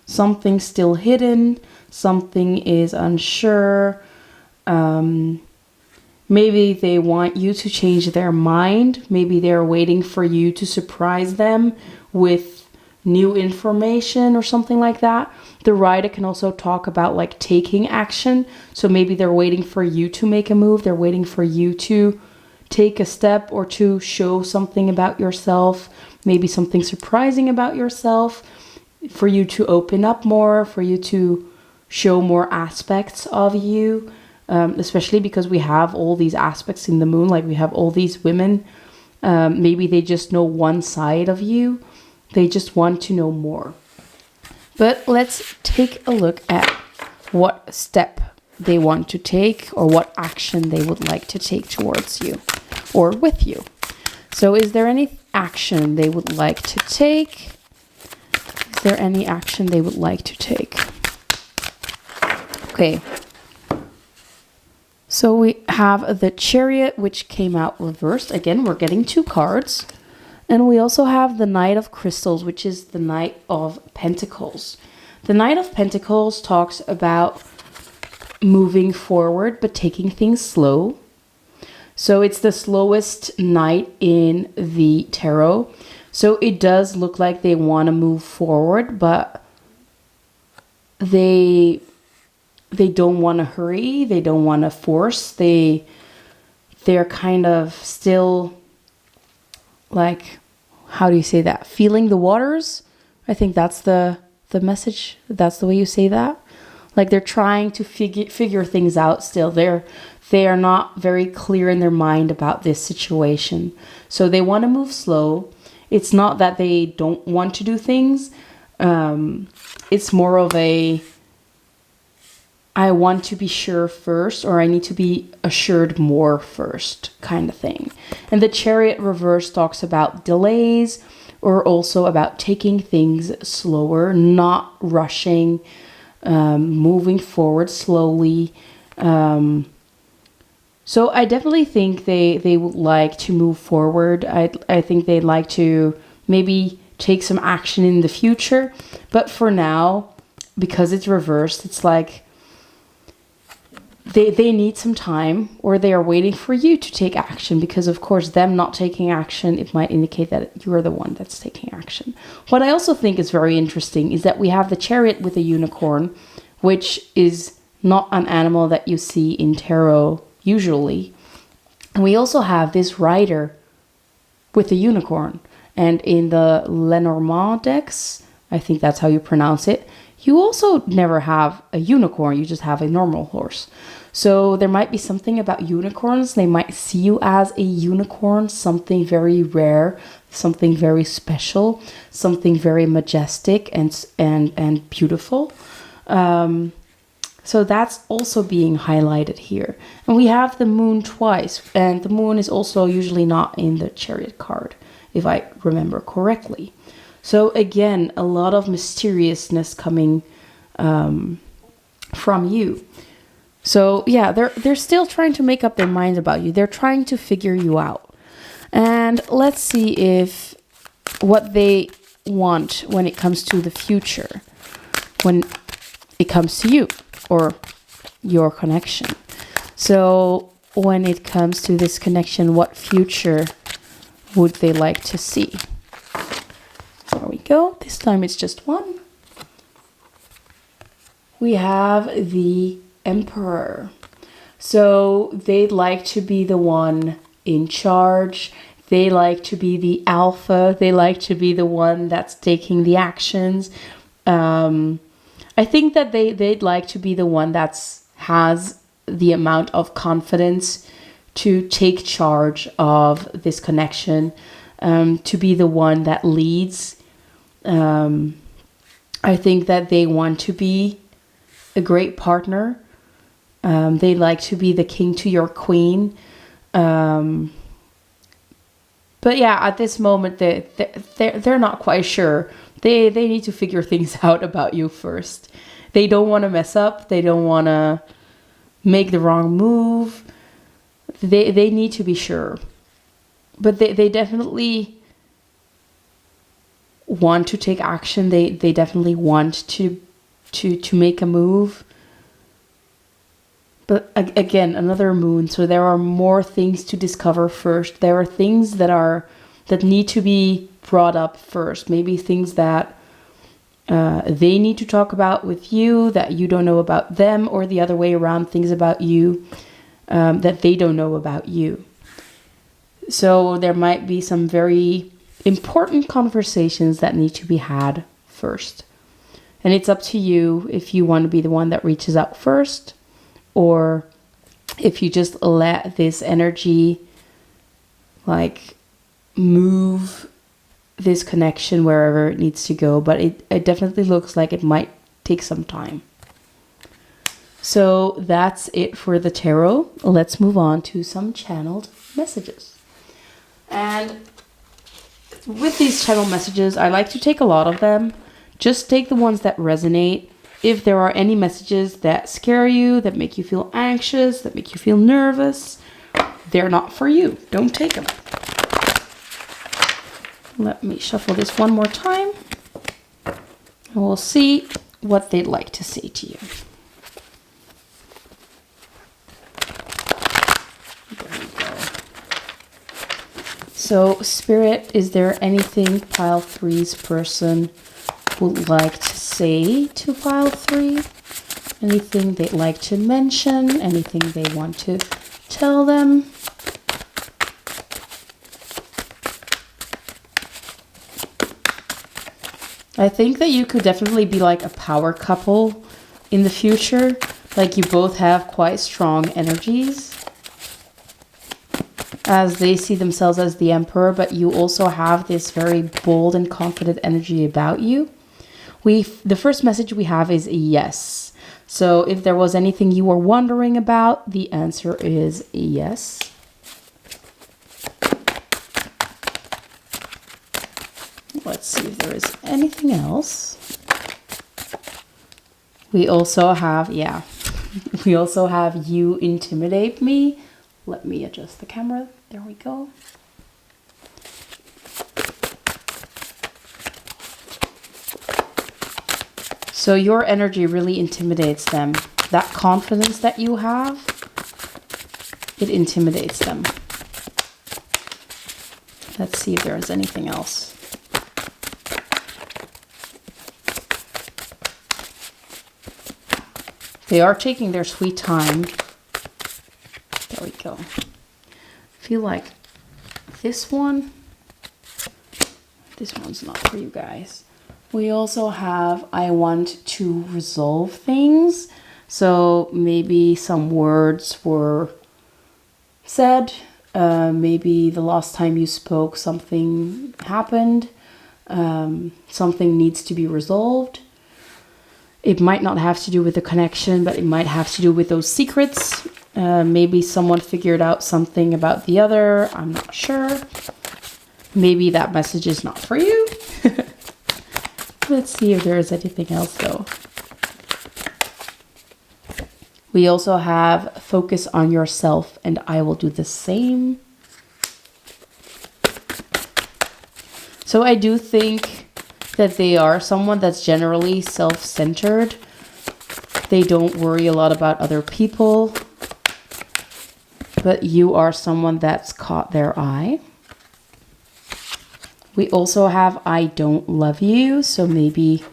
Something's still hidden. Something is unsure. Maybe they want you to change their mind. Maybe they're waiting for you to surprise them with new information or something like that. The Rider can also talk about like taking action. So maybe they're waiting for you to make a move. They're waiting for you to take a step or to show something about yourself, maybe something surprising about yourself, for you to open up more, for you to show more aspects of you, especially because we have all these aspects in the moon, like we have all these women. Maybe they just know one side of you. They just want to know more. But let's take a look at what step they want to take, or what action they would like to take towards you or with you. So is there any action they would like to take? Is there any action they would like to take? Okay. So we have the Chariot, which came out reversed. Again, we're getting 2 cards. And we also have the Knight of Crystals, which is the Knight of Pentacles. The Knight of Pentacles talks about moving forward, but taking things slow. So it's the slowest knight in the tarot. So it does look like they want to move forward, but they don't want to hurry, they don't want to force, they're kind of still, like, how do you say that, feeling the waters. I think that's the message. That's the way you say that. Like, they're trying to figure things out still. They are not very clear in their mind about this situation. So they want to move slow. It's not that they don't want to do things. It's more of a, I want to be sure first, or I need to be assured more first kind of thing. And the Chariot reverse talks about delays, or also about taking things slower, not rushing, moving forward slowly. So I definitely think they would like to move forward. I think they'd like to maybe take some action in the future. But for now, because it's reversed, it's like they need some time, or they are waiting for you to take action, because of course them not taking action, it might indicate that you are the one that's taking action. What I also think is very interesting is that we have the Chariot with a unicorn, which is not an animal that you see in tarot usually. And we also have this Rider with a unicorn. And in the Lenormand decks, I think that's how you pronounce it, you also never have a unicorn, you just have a normal horse. So there might be something about unicorns. They might see you as a unicorn, something very rare, something very special, something very majestic and beautiful. So that's also being highlighted here. And we have the moon twice, and the moon is also usually not in the Chariot card, if I remember correctly. So again, a lot of mysteriousness coming from you. So yeah, they're still trying to make up their minds about you. They're trying to figure you out. And let's see if what they want when it comes to the future, when it comes to you or your connection. So when it comes to this connection, what future would they like to see? There we go. This time it's just one. We have the Emperor. So they'd like to be the one in charge. They like to be the alpha. They like to be the one that's taking the actions. I think that they'd like to be the one that's has the amount of confidence to take charge of this connection, to be the one that leads. I think that they want to be a great partner. They like to be the king to your queen. But yeah, at this moment, they're not quite sure. They need to figure things out about you first. They don't want to mess up. They don't want to make the wrong move. They need to be sure. But they definitely want to take action. They definitely want to make a move. But again, another moon. So there are more things to discover first. There are things that need to be brought up first. Maybe things that they need to talk about with you that you don't know about them, or the other way around, things about you that they don't know about you. So there might be some very important conversations that need to be had first. And it's up to you if you want to be the one that reaches out first, or if you just let this energy like move this connection wherever it needs to go. But it definitely looks like it might take some time. So that's it for the tarot. Let's move on to some channeled messages. And with these channeled messages, I like to take a lot of them. Just take the ones that resonate. If there are any messages that scare you, that make you feel anxious, that make you feel nervous, they're not for you. Don't take them. Let me shuffle this one more time. And we'll see what they'd like to say to you. There we go. So, Spirit, is there anything Pile 3's person would like to say to pile 3. Anything they'd like to mention, anything they want to tell them. I think that you could definitely be like a power couple in the future. Like you both have quite strong energies, as they see themselves as the emperor, but you also have this very bold and confident energy about you. The first message we have is yes. So if there was anything you were wondering about, the answer is yes. Let's see if there is anything else. We also have, we also have you intimidate me. Let me adjust the camera. There we go. So your energy really intimidates them. That confidence that you have, it intimidates them. Let's see if there's anything else. They are taking their sweet time. There we go. I feel like this one's not for you guys. We also have, I want to resolve things. So maybe some words were said. Maybe the last time you spoke, something happened. Something needs to be resolved. It might not have to do with the connection, but it might have to do with those secrets. Maybe someone figured out something about the other. I'm not sure. Maybe that message is not for you. Let's see if there is anything else though. We also have focus on yourself and I will do the same. So I do think that they are someone that's generally self-centered. They don't worry a lot about other people. But you are someone that's caught their eye. We also have I don't love you. So maybe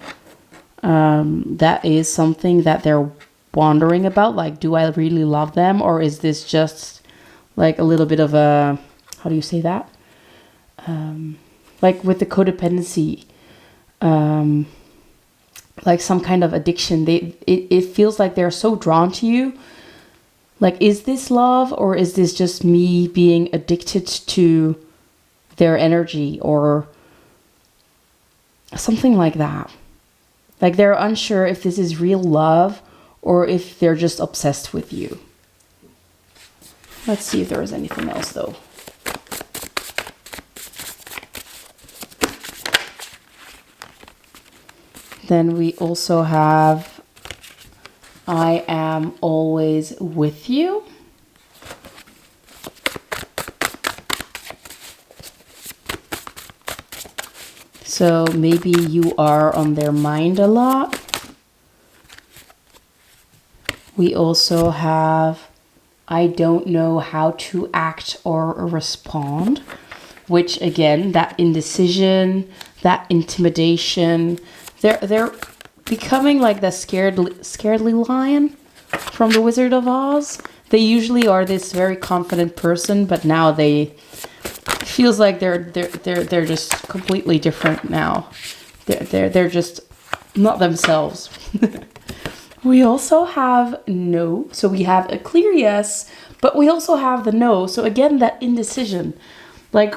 that is something that they're wondering about. Like, do I really love them? Or is this just like a little bit of a, how do you say that? Like with the codependency, like some kind of addiction. It feels like they're so drawn to you. Like, is this love or is this just me being addicted to their energy or something like that? Like they're unsure if this is real love or if they're just obsessed with you. Let's see if there is anything else though. Then we also have I am always with you. So maybe you are on their mind a lot. We also have I don't know how to act or respond, which again, that indecision, that intimidation, they're becoming like the scaredly lion from the Wizard of Oz. They usually are this very confident person, but now feels like they're just completely different now. They're just not themselves. We also have no. So we have a clear yes, but we also have the no. So again, that indecision. Like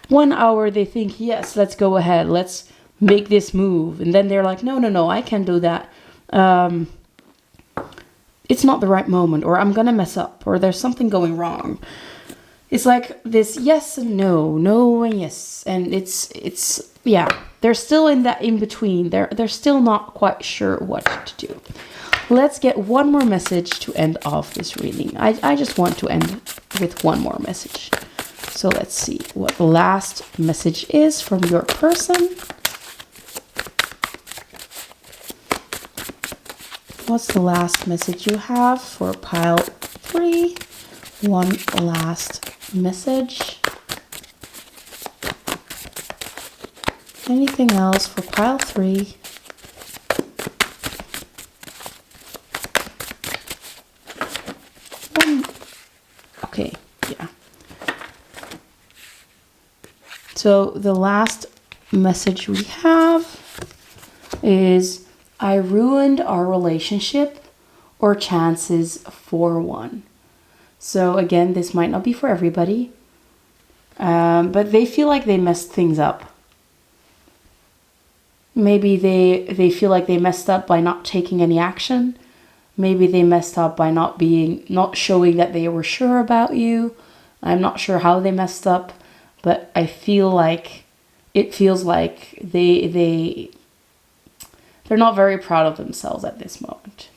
1 hour they think, yes, let's go ahead. Let's make this move. And then they're like, no, I can't do that. It's not the right moment, or I'm going to mess up, or there's something going wrong. It's like this yes and no, no and yes. And it's yeah, they're still in that in between. They're still not quite sure what to do. Let's get one more message to end off this reading. I just want to end with one more message. So let's see what the last message is from your person. What's the last message you have for pile 3? One last message. Anything else for pile 3? Okay, yeah. So the last message we have is, I ruined our relationship or chances for one. So again, this might not be for everybody, but they feel like they messed things up. Maybe they feel like they messed up by not taking any action. Maybe they messed up by not showing that they were sure about you. I'm not sure how they messed up, but it feels like they're not very proud of themselves at this moment.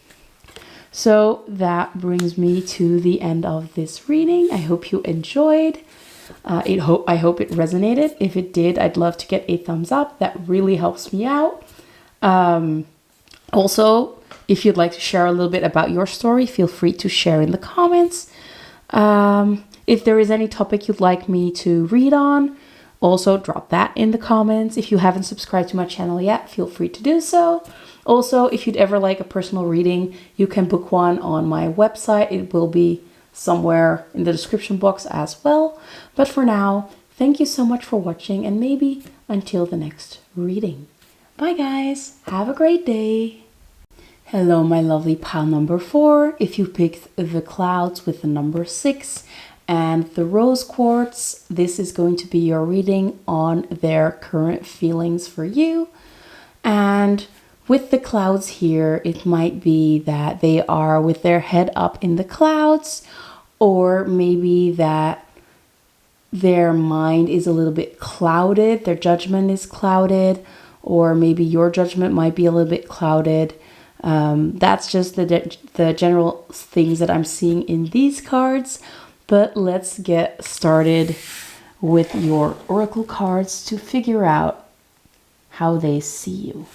So that brings me to the end of this reading. I hope you enjoyed. I hope it resonated. If it did, I'd love to get a thumbs up. That really helps me out. Also, if you'd like to share a little bit about your story, feel free to share in the comments. If there is any topic you'd like me to read on, also drop that in the comments. If you haven't subscribed to my channel yet, feel free to do so. Also, if you'd ever like a personal reading, you can book one on my website. It will be somewhere in the description box as well. But for now, thank you so much for watching, and maybe until the next reading. Bye guys, have a great day. Hello my lovely pile number 4. If you picked the clouds with the number 6 and the rose quartz, this is going to be your reading on their current feelings for you. And with the clouds here, it might be that they are with their head up in the clouds, or maybe that their mind is a little bit clouded, their judgment is clouded, or maybe your judgment might be a little bit clouded. That's just the general things that I'm seeing in these cards. But let's get started with your oracle cards to figure out how they see you.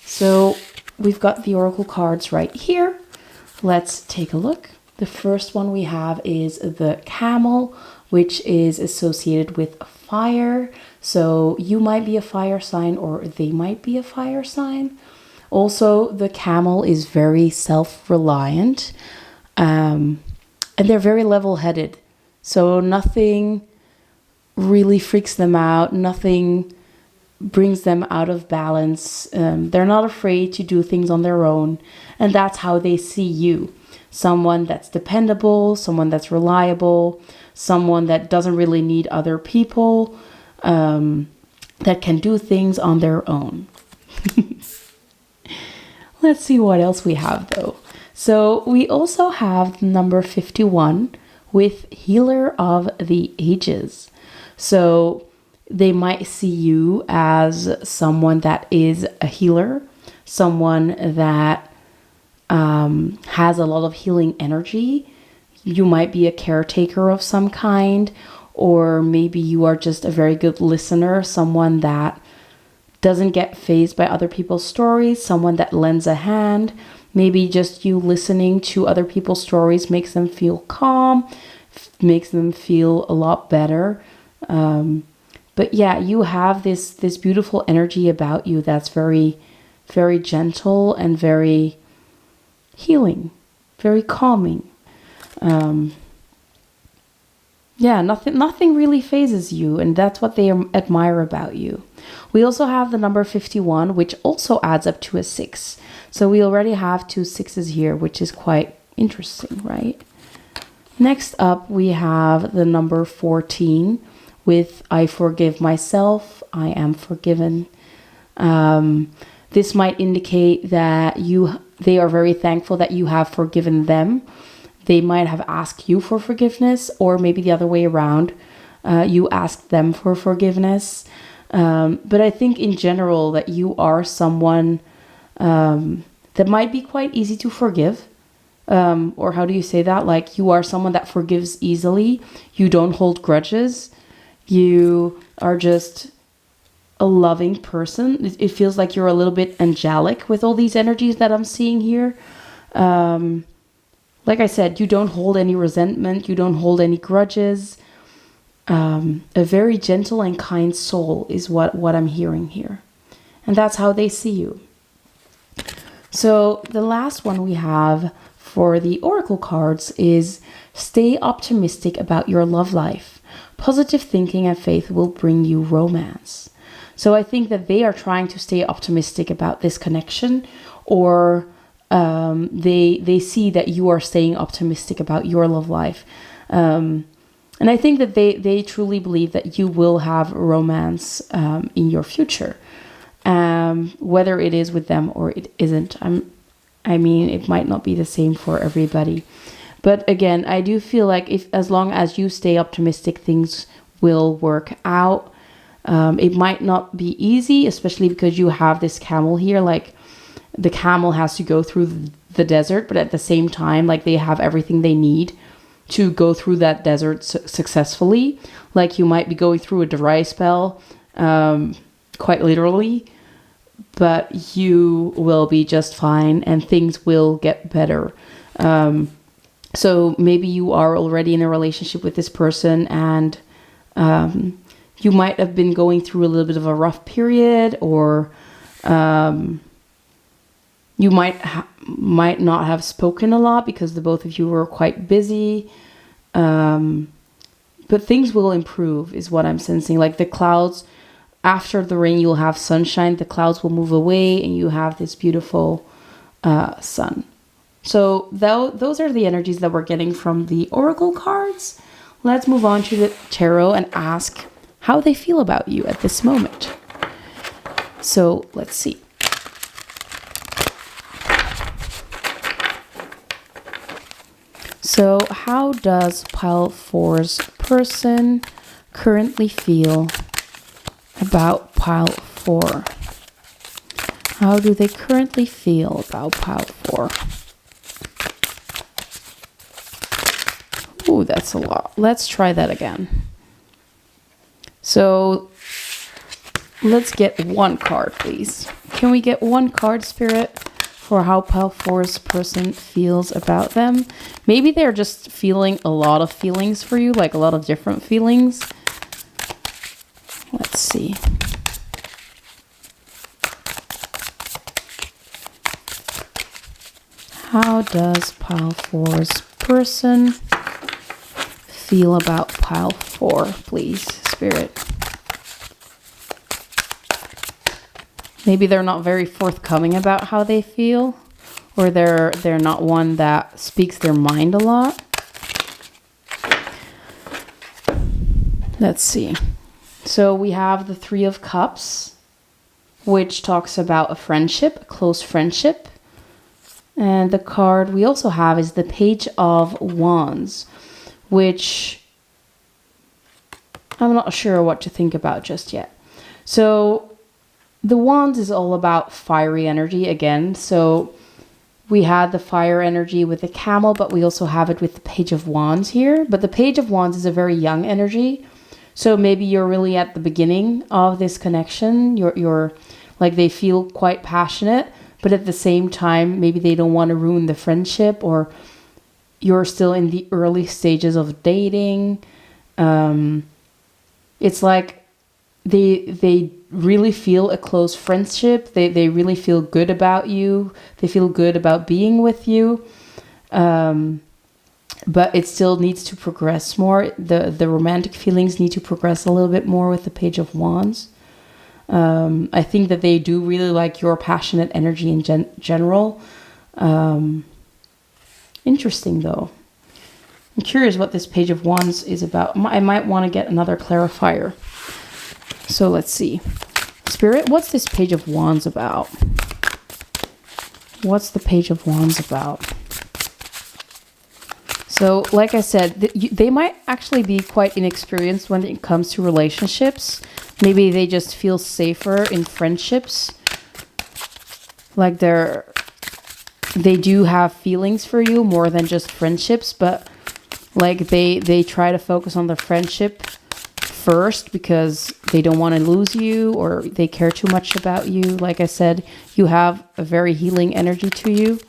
So we've got the oracle cards right here. Let's take a look. The first one we have is the camel, which is associated with fire. So you might be a fire sign, or they might be a fire sign. Also, the camel is very self-reliant, and they're very level-headed. So nothing really freaks them out. Nothing brings them out of balance. They're not afraid to do things on their own. And that's how they see you. Someone that's dependable, someone that's reliable, someone that doesn't really need other people, that can do things on their own. Let's see what else we have though. So we also have number 51 with Healer of the Ages. So they might see you as someone that is a healer, someone that has a lot of healing energy. You might be a caretaker of some kind, or maybe you are just a very good listener, someone that doesn't get fazed by other people's stories, someone that lends a hand. Maybe just you listening to other people's stories makes them feel calm, makes them feel a lot better. But yeah, you have this beautiful energy about you that's very, very gentle and very healing, very calming. Yeah, nothing really phases you, and that's what they admire about you. We also have the number 51, which also adds up to a 6. So we already have 2 6s here, which is quite interesting, right? Next up, we have the number 14 with I forgive myself, I am forgiven. This might indicate that they are very thankful that you have forgiven them. They might have asked you for forgiveness, or maybe the other way around. You asked them for forgiveness. But I think in general that you are someone that might be quite easy to forgive. Or how do you say that? Like, you are someone that forgives easily. You don't hold grudges. You are just a loving person. It feels like you're a little bit angelic with all these energies that I'm seeing here. Like I said, you don't hold any resentment. You don't hold any grudges. a very gentle and kind soul is what I'm hearing here. And that's how they see you. So the last one we have for the oracle cards is stay optimistic about your love life. Positive thinking and faith will bring you romance. So I think that they are trying to stay optimistic about this connection, or they see that you are staying optimistic about your love life. And I think that they truly believe that you will have romance in your future. Whether it is with them or it isn't. I mean, it might not be the same for everybody. But again, I do feel like as long as you stay optimistic, things will work out. It might not be easy, especially because you have this camel here. Like, the camel has to go through the desert, but at the same time, like, they have everything they need to go through that desert successfully. Like, you might be going through a dry spell, quite literally, but you will be just fine and things will get better. So maybe you are already in a relationship with this person, and you might have been going through a little bit of a rough period, or you might not have spoken a lot because the both of you were quite busy. But things will improve is what I'm sensing. Like, the clouds, after the rain, you'll have sunshine. The clouds will move away and you have this beautiful sun. So those are the energies that we're getting from the oracle cards. Let's move on to the tarot and ask how they feel about you at this moment. So let's see. So how does pile 4's person currently feel about pile 4? How do they currently feel about pile 4? Ooh, that's a lot. Let's try that again. So let's get one card, please. Can we get one card, Spirit, for how pile 4's person feels about them? Maybe they're just feeling a lot of feelings for you, like a lot of different feelings. Let's see. How does pile 4's person feel about pile 4, please, Spirit? Maybe they're not very forthcoming about how they feel, or they're not one that speaks their mind a lot. Let's see. So we have the 3 of Cups, which talks about a friendship, a close friendship. And the card we also have is the Page of Wands, which I'm not sure what to think about just yet. So the Wands is all about fiery energy again. So we had the fire energy with the camel, but we also have it with the Page of Wands here. But the Page of Wands is a very young energy. So maybe you're really at the beginning of this connection. You're like, they feel quite passionate, but at the same time, maybe they don't want to ruin the friendship, or you're still in the early stages of dating. It's like they really feel a close friendship. They really feel good about you. They feel good about being with you. But it still needs to progress more. The romantic feelings need to progress a little bit more with the Page of Wands. I think that they do really like your passionate energy in general. Interesting, though. I'm curious what this Page of Wands is about. I might want to get another clarifier. So let's see. Spirit, what's this Page of Wands about? What's the Page of Wands about? So, like I said, they might actually be quite inexperienced when it comes to relationships. Maybe they just feel safer in friendships. Like they do have feelings for you more than just friendships, but like they try to focus on the friendship first because they don't want to lose you, or they care too much about you. Like I said, you have a very healing energy to you.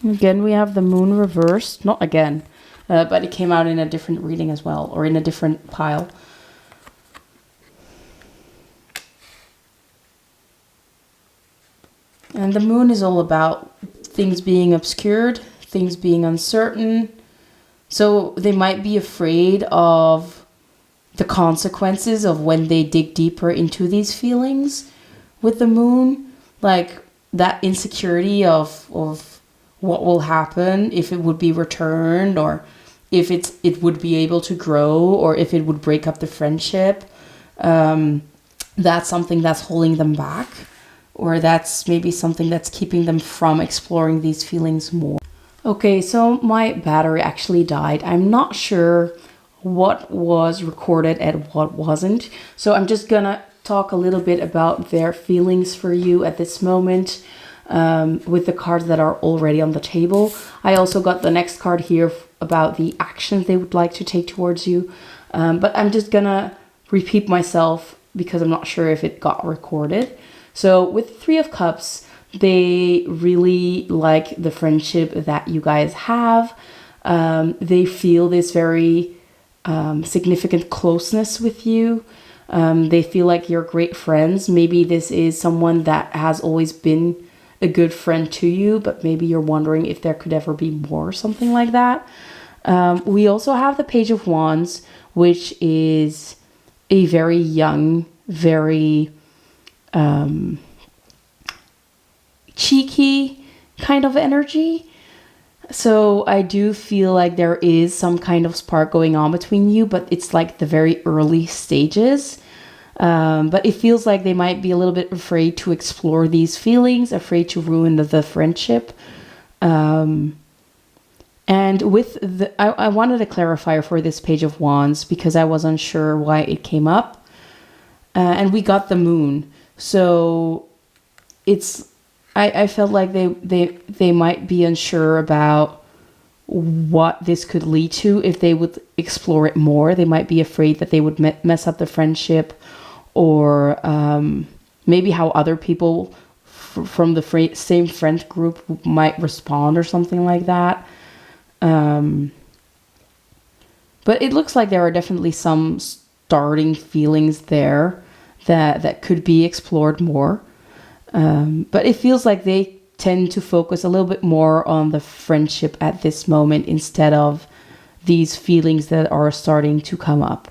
Again, we have the Moon reversed. Not again. but it came out in a different reading as well, or in a different pile. And the moon is all about things being obscured, things being uncertain. So they might be afraid of the consequences of when they dig deeper into these feelings with the moon. Like that insecurity of what will happen, if it would be returned, or if it would be able to grow, or if it would break up the friendship. That's something that's holding them back. Or that's maybe something that's keeping them from exploring these feelings more. Okay, so my battery actually died. I'm not sure what was recorded and what wasn't. So I'm just gonna talk a little bit about their feelings for you at this moment with the cards that are already on the table. I also got the next card here about the actions they would like to take towards you. But I'm just gonna repeat myself because I'm not sure if it got recorded. So with Three of Cups, they really like the friendship that you guys have. They feel this very significant closeness with you. They feel like you're great friends. Maybe this is someone that has always been a good friend to you, but maybe you're wondering if there could ever be more, something like that. We also have the Page of Wands, which is a very young, very cheeky kind of energy. So I do feel like there is some kind of spark going on between you, but it's like the very early stages. But it feels like they might be a little bit afraid to explore these feelings, afraid to ruin the friendship. And with I wanted a clarifier for this Page of Wands because I was unsure why it came up. And we got the moon. So I felt like they might be unsure about what this could lead to if they would explore it more. They might be afraid that they would mess up the friendship, or maybe how other people from the same friend group might respond or something like that. But it looks like there are definitely some starting feelings there that could be explored more. But it feels like they tend to focus a little bit more on the friendship at this moment instead of these feelings that are starting to come up.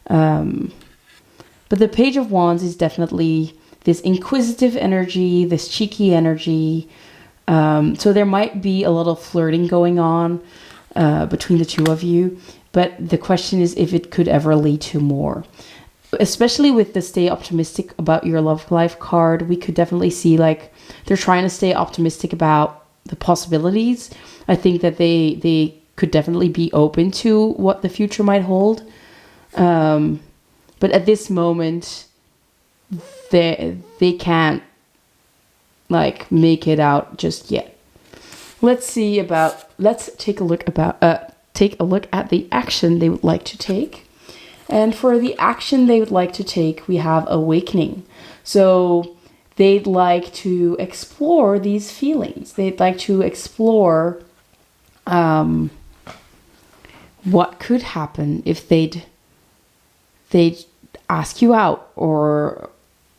But the Page of Wands is definitely this inquisitive energy, this cheeky energy. So there might be a lot of flirting going on between the two of you. But the question is if it could ever lead to more. Especially with the stay optimistic about your love life card, we could definitely see like they're trying to stay optimistic about the possibilities. I think that they could definitely be open to what the future might hold. But at this moment, they can't like make it out just yet. Let's take a look at the action they would like to take. And for the action they would like to take, we have awakening. So they'd like to explore these feelings. They'd like to explore what could happen if they'd ask you out, or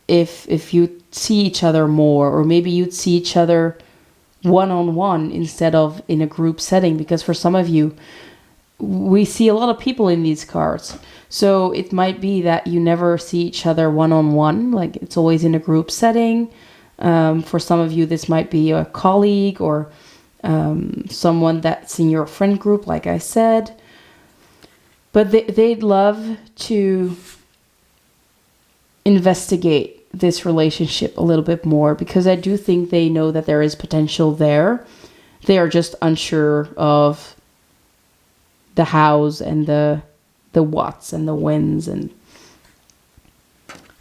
if you'd see each other more, or maybe you'd see each other one-on-one instead of in a group setting, because for some of you, we see a lot of people in these cards. So it might be that you never see each other one-on-one, like it's always in a group setting. For some of you, this might be a colleague or someone that's in your friend group, like I said. But they'd love to investigate this relationship a little bit more, because I do think they know that there is potential there. They are just unsure of the hows and the whats and the whens, and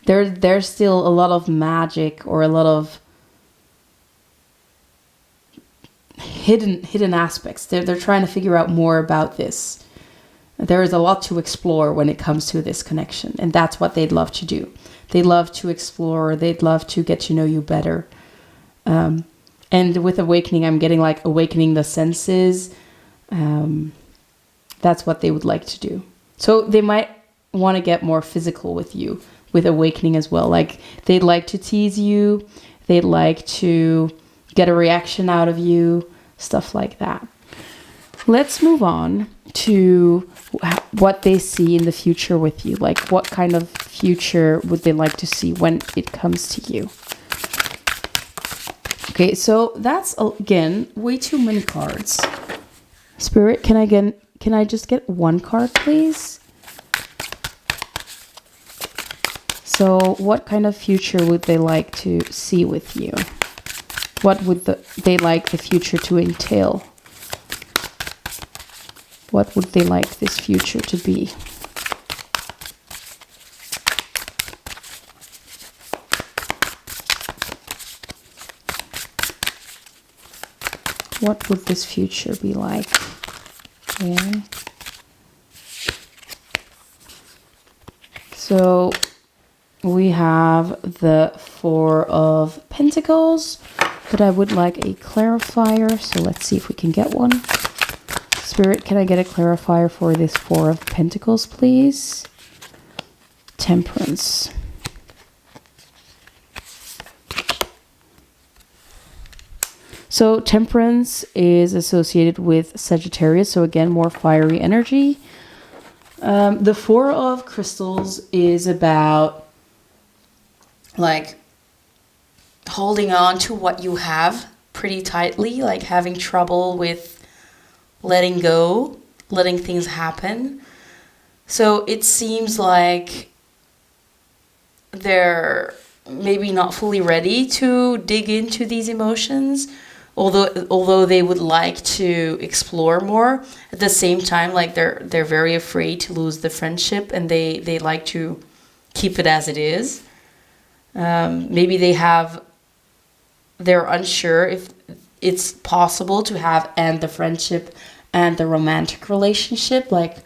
there's still a lot of magic or a lot of hidden aspects. They're trying to figure out more about this. There is a lot to explore when it comes to this connection, and that's what they'd love to do. They'd love to explore. They'd love to get to know you better. And with awakening, I'm getting like awakening the senses. That's what they would like to do. So they might want to get more physical with you, with awakening as well. Like they'd like to tease you. They'd like to get a reaction out of you, stuff like that. Let's move on to what they see in the future with you. Like what kind of future would they like to see when it comes to you? Okay, so that's, again, way too many cards. Spirit, can I just get one card, please? So what kind of future would they like to see with you? What would they like the future to entail? What would they like this future to be? What would this future be like? Okay. So we have the Four of Pentacles, but I would like a clarifier. So let's see if we can get one. Spirit, can I get a clarifier for this Four of Pentacles, please? Temperance. So Temperance is associated with Sagittarius, so again, more fiery energy. The Four of Crystals is about like holding on to what you have pretty tightly, like having trouble with letting go, letting things happen. So it seems like they're maybe not fully ready to dig into these emotions, although they would like to explore more. At the same time, like they're very afraid to lose the friendship, and they like to keep it as it is. Maybe they're unsure if it's possible to have and the friendship and the romantic relationship. Like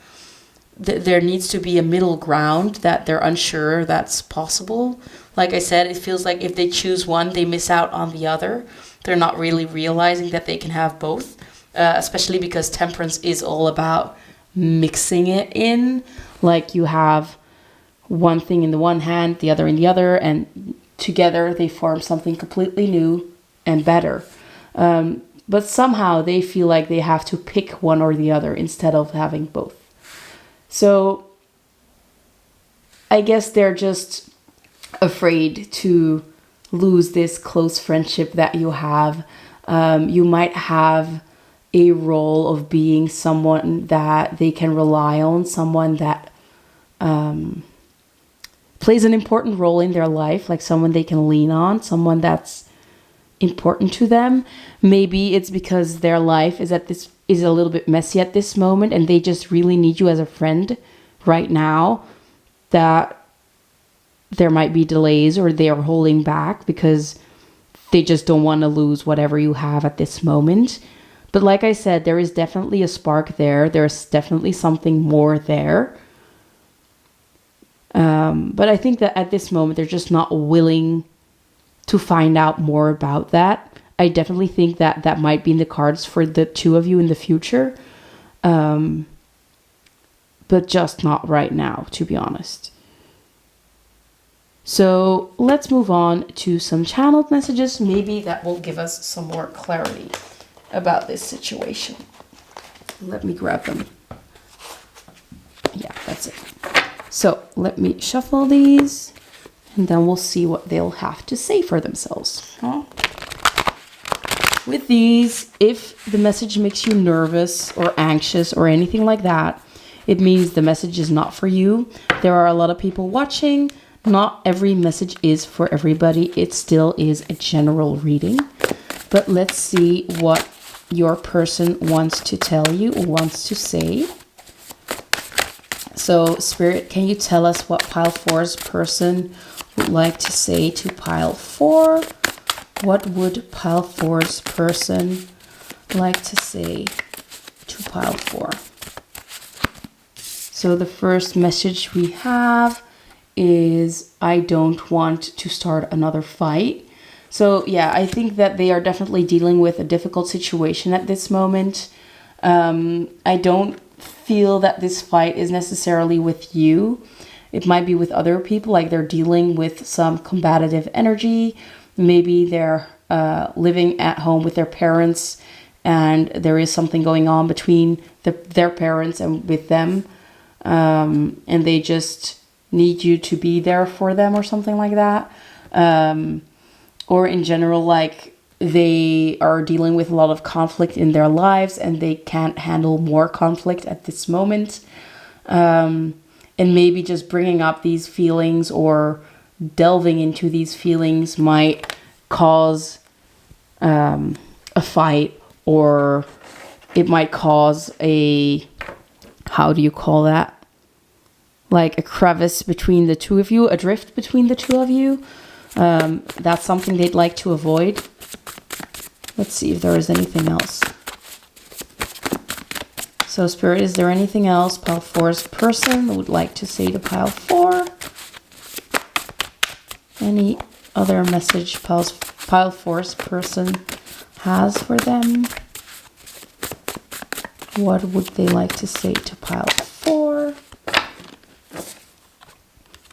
there needs to be a middle ground that they're unsure that's possible. Like I said, it feels like if they choose one, they miss out on the other. They're not really realizing that they can have both, especially because Temperance is all about mixing it in. Like you have one thing in the one hand, the other in the other, and together they form something completely new and better. But somehow they feel like they have to pick one or the other instead of having both. So I guess they're just afraid to lose this close friendship that you have. You might have a role of being someone that they can rely on, someone that plays an important role in their life, like someone they can lean on, someone that's important to them. Maybe it's because their life is a little bit messy at this moment, and they just really need you as a friend right now, that there might be delays or they are holding back because they just don't want to lose whatever you have at this moment. But like I said, there is definitely a spark there. There's definitely something more there. But I think that at this moment, they're just not willing to find out more about that. I definitely think that that might be in the cards for the two of you in the future. But just not right now, to be honest. So let's move on to some channeled messages. Maybe that will give us some more clarity about this situation. Let me grab them. Yeah, that's it. So let me shuffle these, and then we'll see what they'll have to say for themselves. With these, if the message makes you nervous or anxious or anything like that, it means the message is not for you. There are a lot of people watching. Not every message is for everybody. It still is a general reading. But let's see what your person wants to tell you or wants to say. So, Spirit, can you tell us what pile 4's person would like to say to pile 4? What would pile 4's person like to say to pile 4? So the first message we have is, I don't want to start another fight. So yeah, I think that they are definitely dealing with a difficult situation at this moment. I don't feel that this fight is necessarily with you. It might be with other people, like they're dealing with some combative energy. Maybe they're living at home with their parents, and there is something going on between their parents and with them. And they just need you to be there for them or something like that. Or in general, like they are dealing with a lot of conflict in their lives and they can't handle more conflict at this moment. And maybe just bringing up these feelings or delving into these feelings might cause a fight, or it might cause a, how do you call that? Like a crevice between the two of you, a drift between the two of you. That's something they'd like to avoid. Let's see if there is anything else. So Spirit, is there anything else Pile 4's person would like to say to Pile 4? Any other message Pile 4's person has for them? What would they like to say to Pile 4?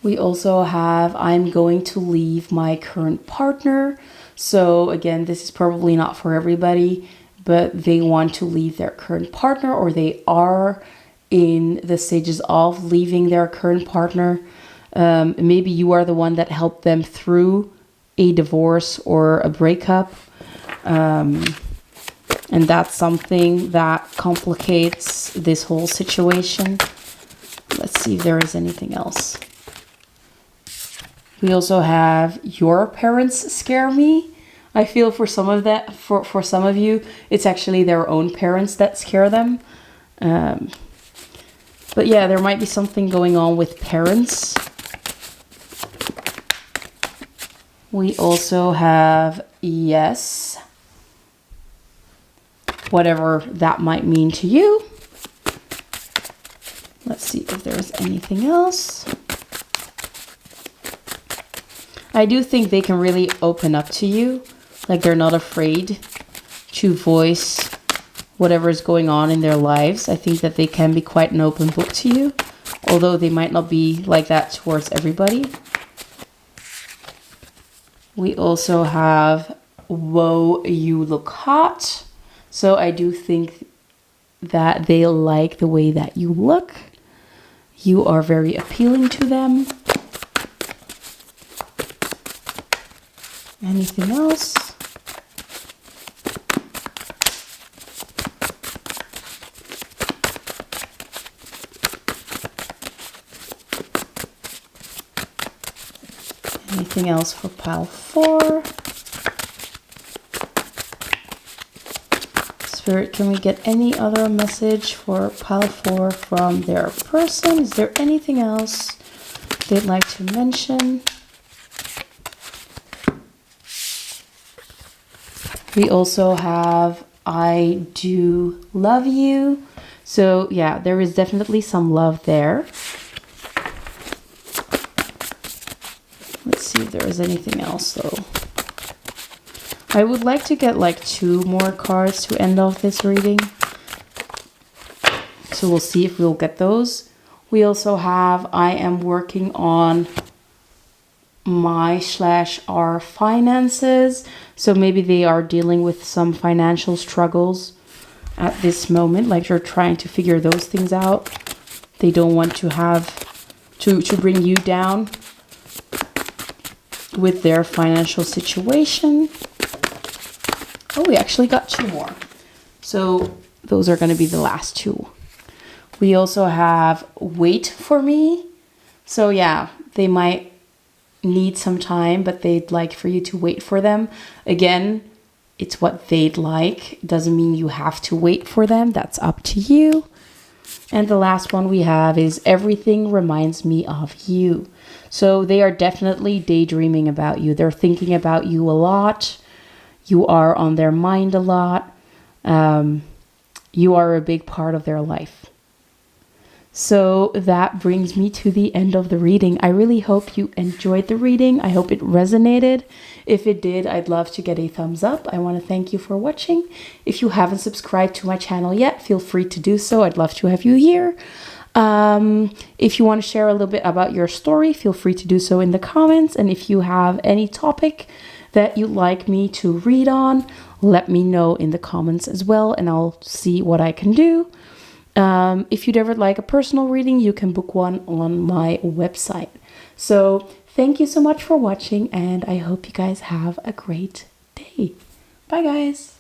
We also have, I'm going to leave my current partner. So again, this is probably not for everybody, but they want to leave their current partner, or they are in the stages of leaving their current partner. Maybe you are the one that helped them through a divorce or a breakup. And that's something that complicates this whole situation. Let's see if there is anything else. We also have your parents scare me. I feel for some of that, for some of you, it's actually their own parents that scare them. But yeah, there might be something going on with parents. We also have yes. Whatever that might mean to you. Let's see if there's anything else. I do think they can really open up to you. Like they're not afraid to voice whatever is going on in their lives. I think that they can be quite an open book to you. Although they might not be like that towards everybody. We also have, whoa, you look hot. So I do think that they like the way that you look. You are very appealing to them. Anything else? Anything else for Pile 4? Spirit, can we get any other message for Pile 4 from their person? Is there anything else they'd like to mention? We also have, I do love you. So yeah, there is definitely some love there. Let's see if there is anything else though. I would like to get like 2 more cards to end off this reading. So we'll see if we'll get those. We also have, I am working on my/our finances. So maybe they are dealing with some financial struggles at this moment. Like they're trying to figure those things out. They don't want to have to bring you down with their financial situation. Oh, we actually got 2 more. So those are going to be the last 2. We also have wait for me. So yeah, they might need some time, but they'd like for you to wait for them. Again, it's what they'd like. Doesn't mean you have to wait for them. That's up to you. And the last one we have is everything reminds me of you. So they are definitely daydreaming about you. They're thinking about you a lot. You are on their mind a lot. You are a big part of their life. So that brings me to the end of the reading. I really hope you enjoyed the reading. I hope it resonated. If it did, I'd love to get a thumbs up. I want to thank you for watching. If you haven't subscribed to my channel yet, feel free to do so. I'd love to have you here. If you want to share a little bit about your story, feel free to do so in the comments. And if you have any topic that you'd like me to read on, let me know in the comments as well, and I'll see what I can do. If you'd ever like a personal reading, you can book one on my website. So thank you so much for watching, and I hope you guys have a great day. Bye, guys.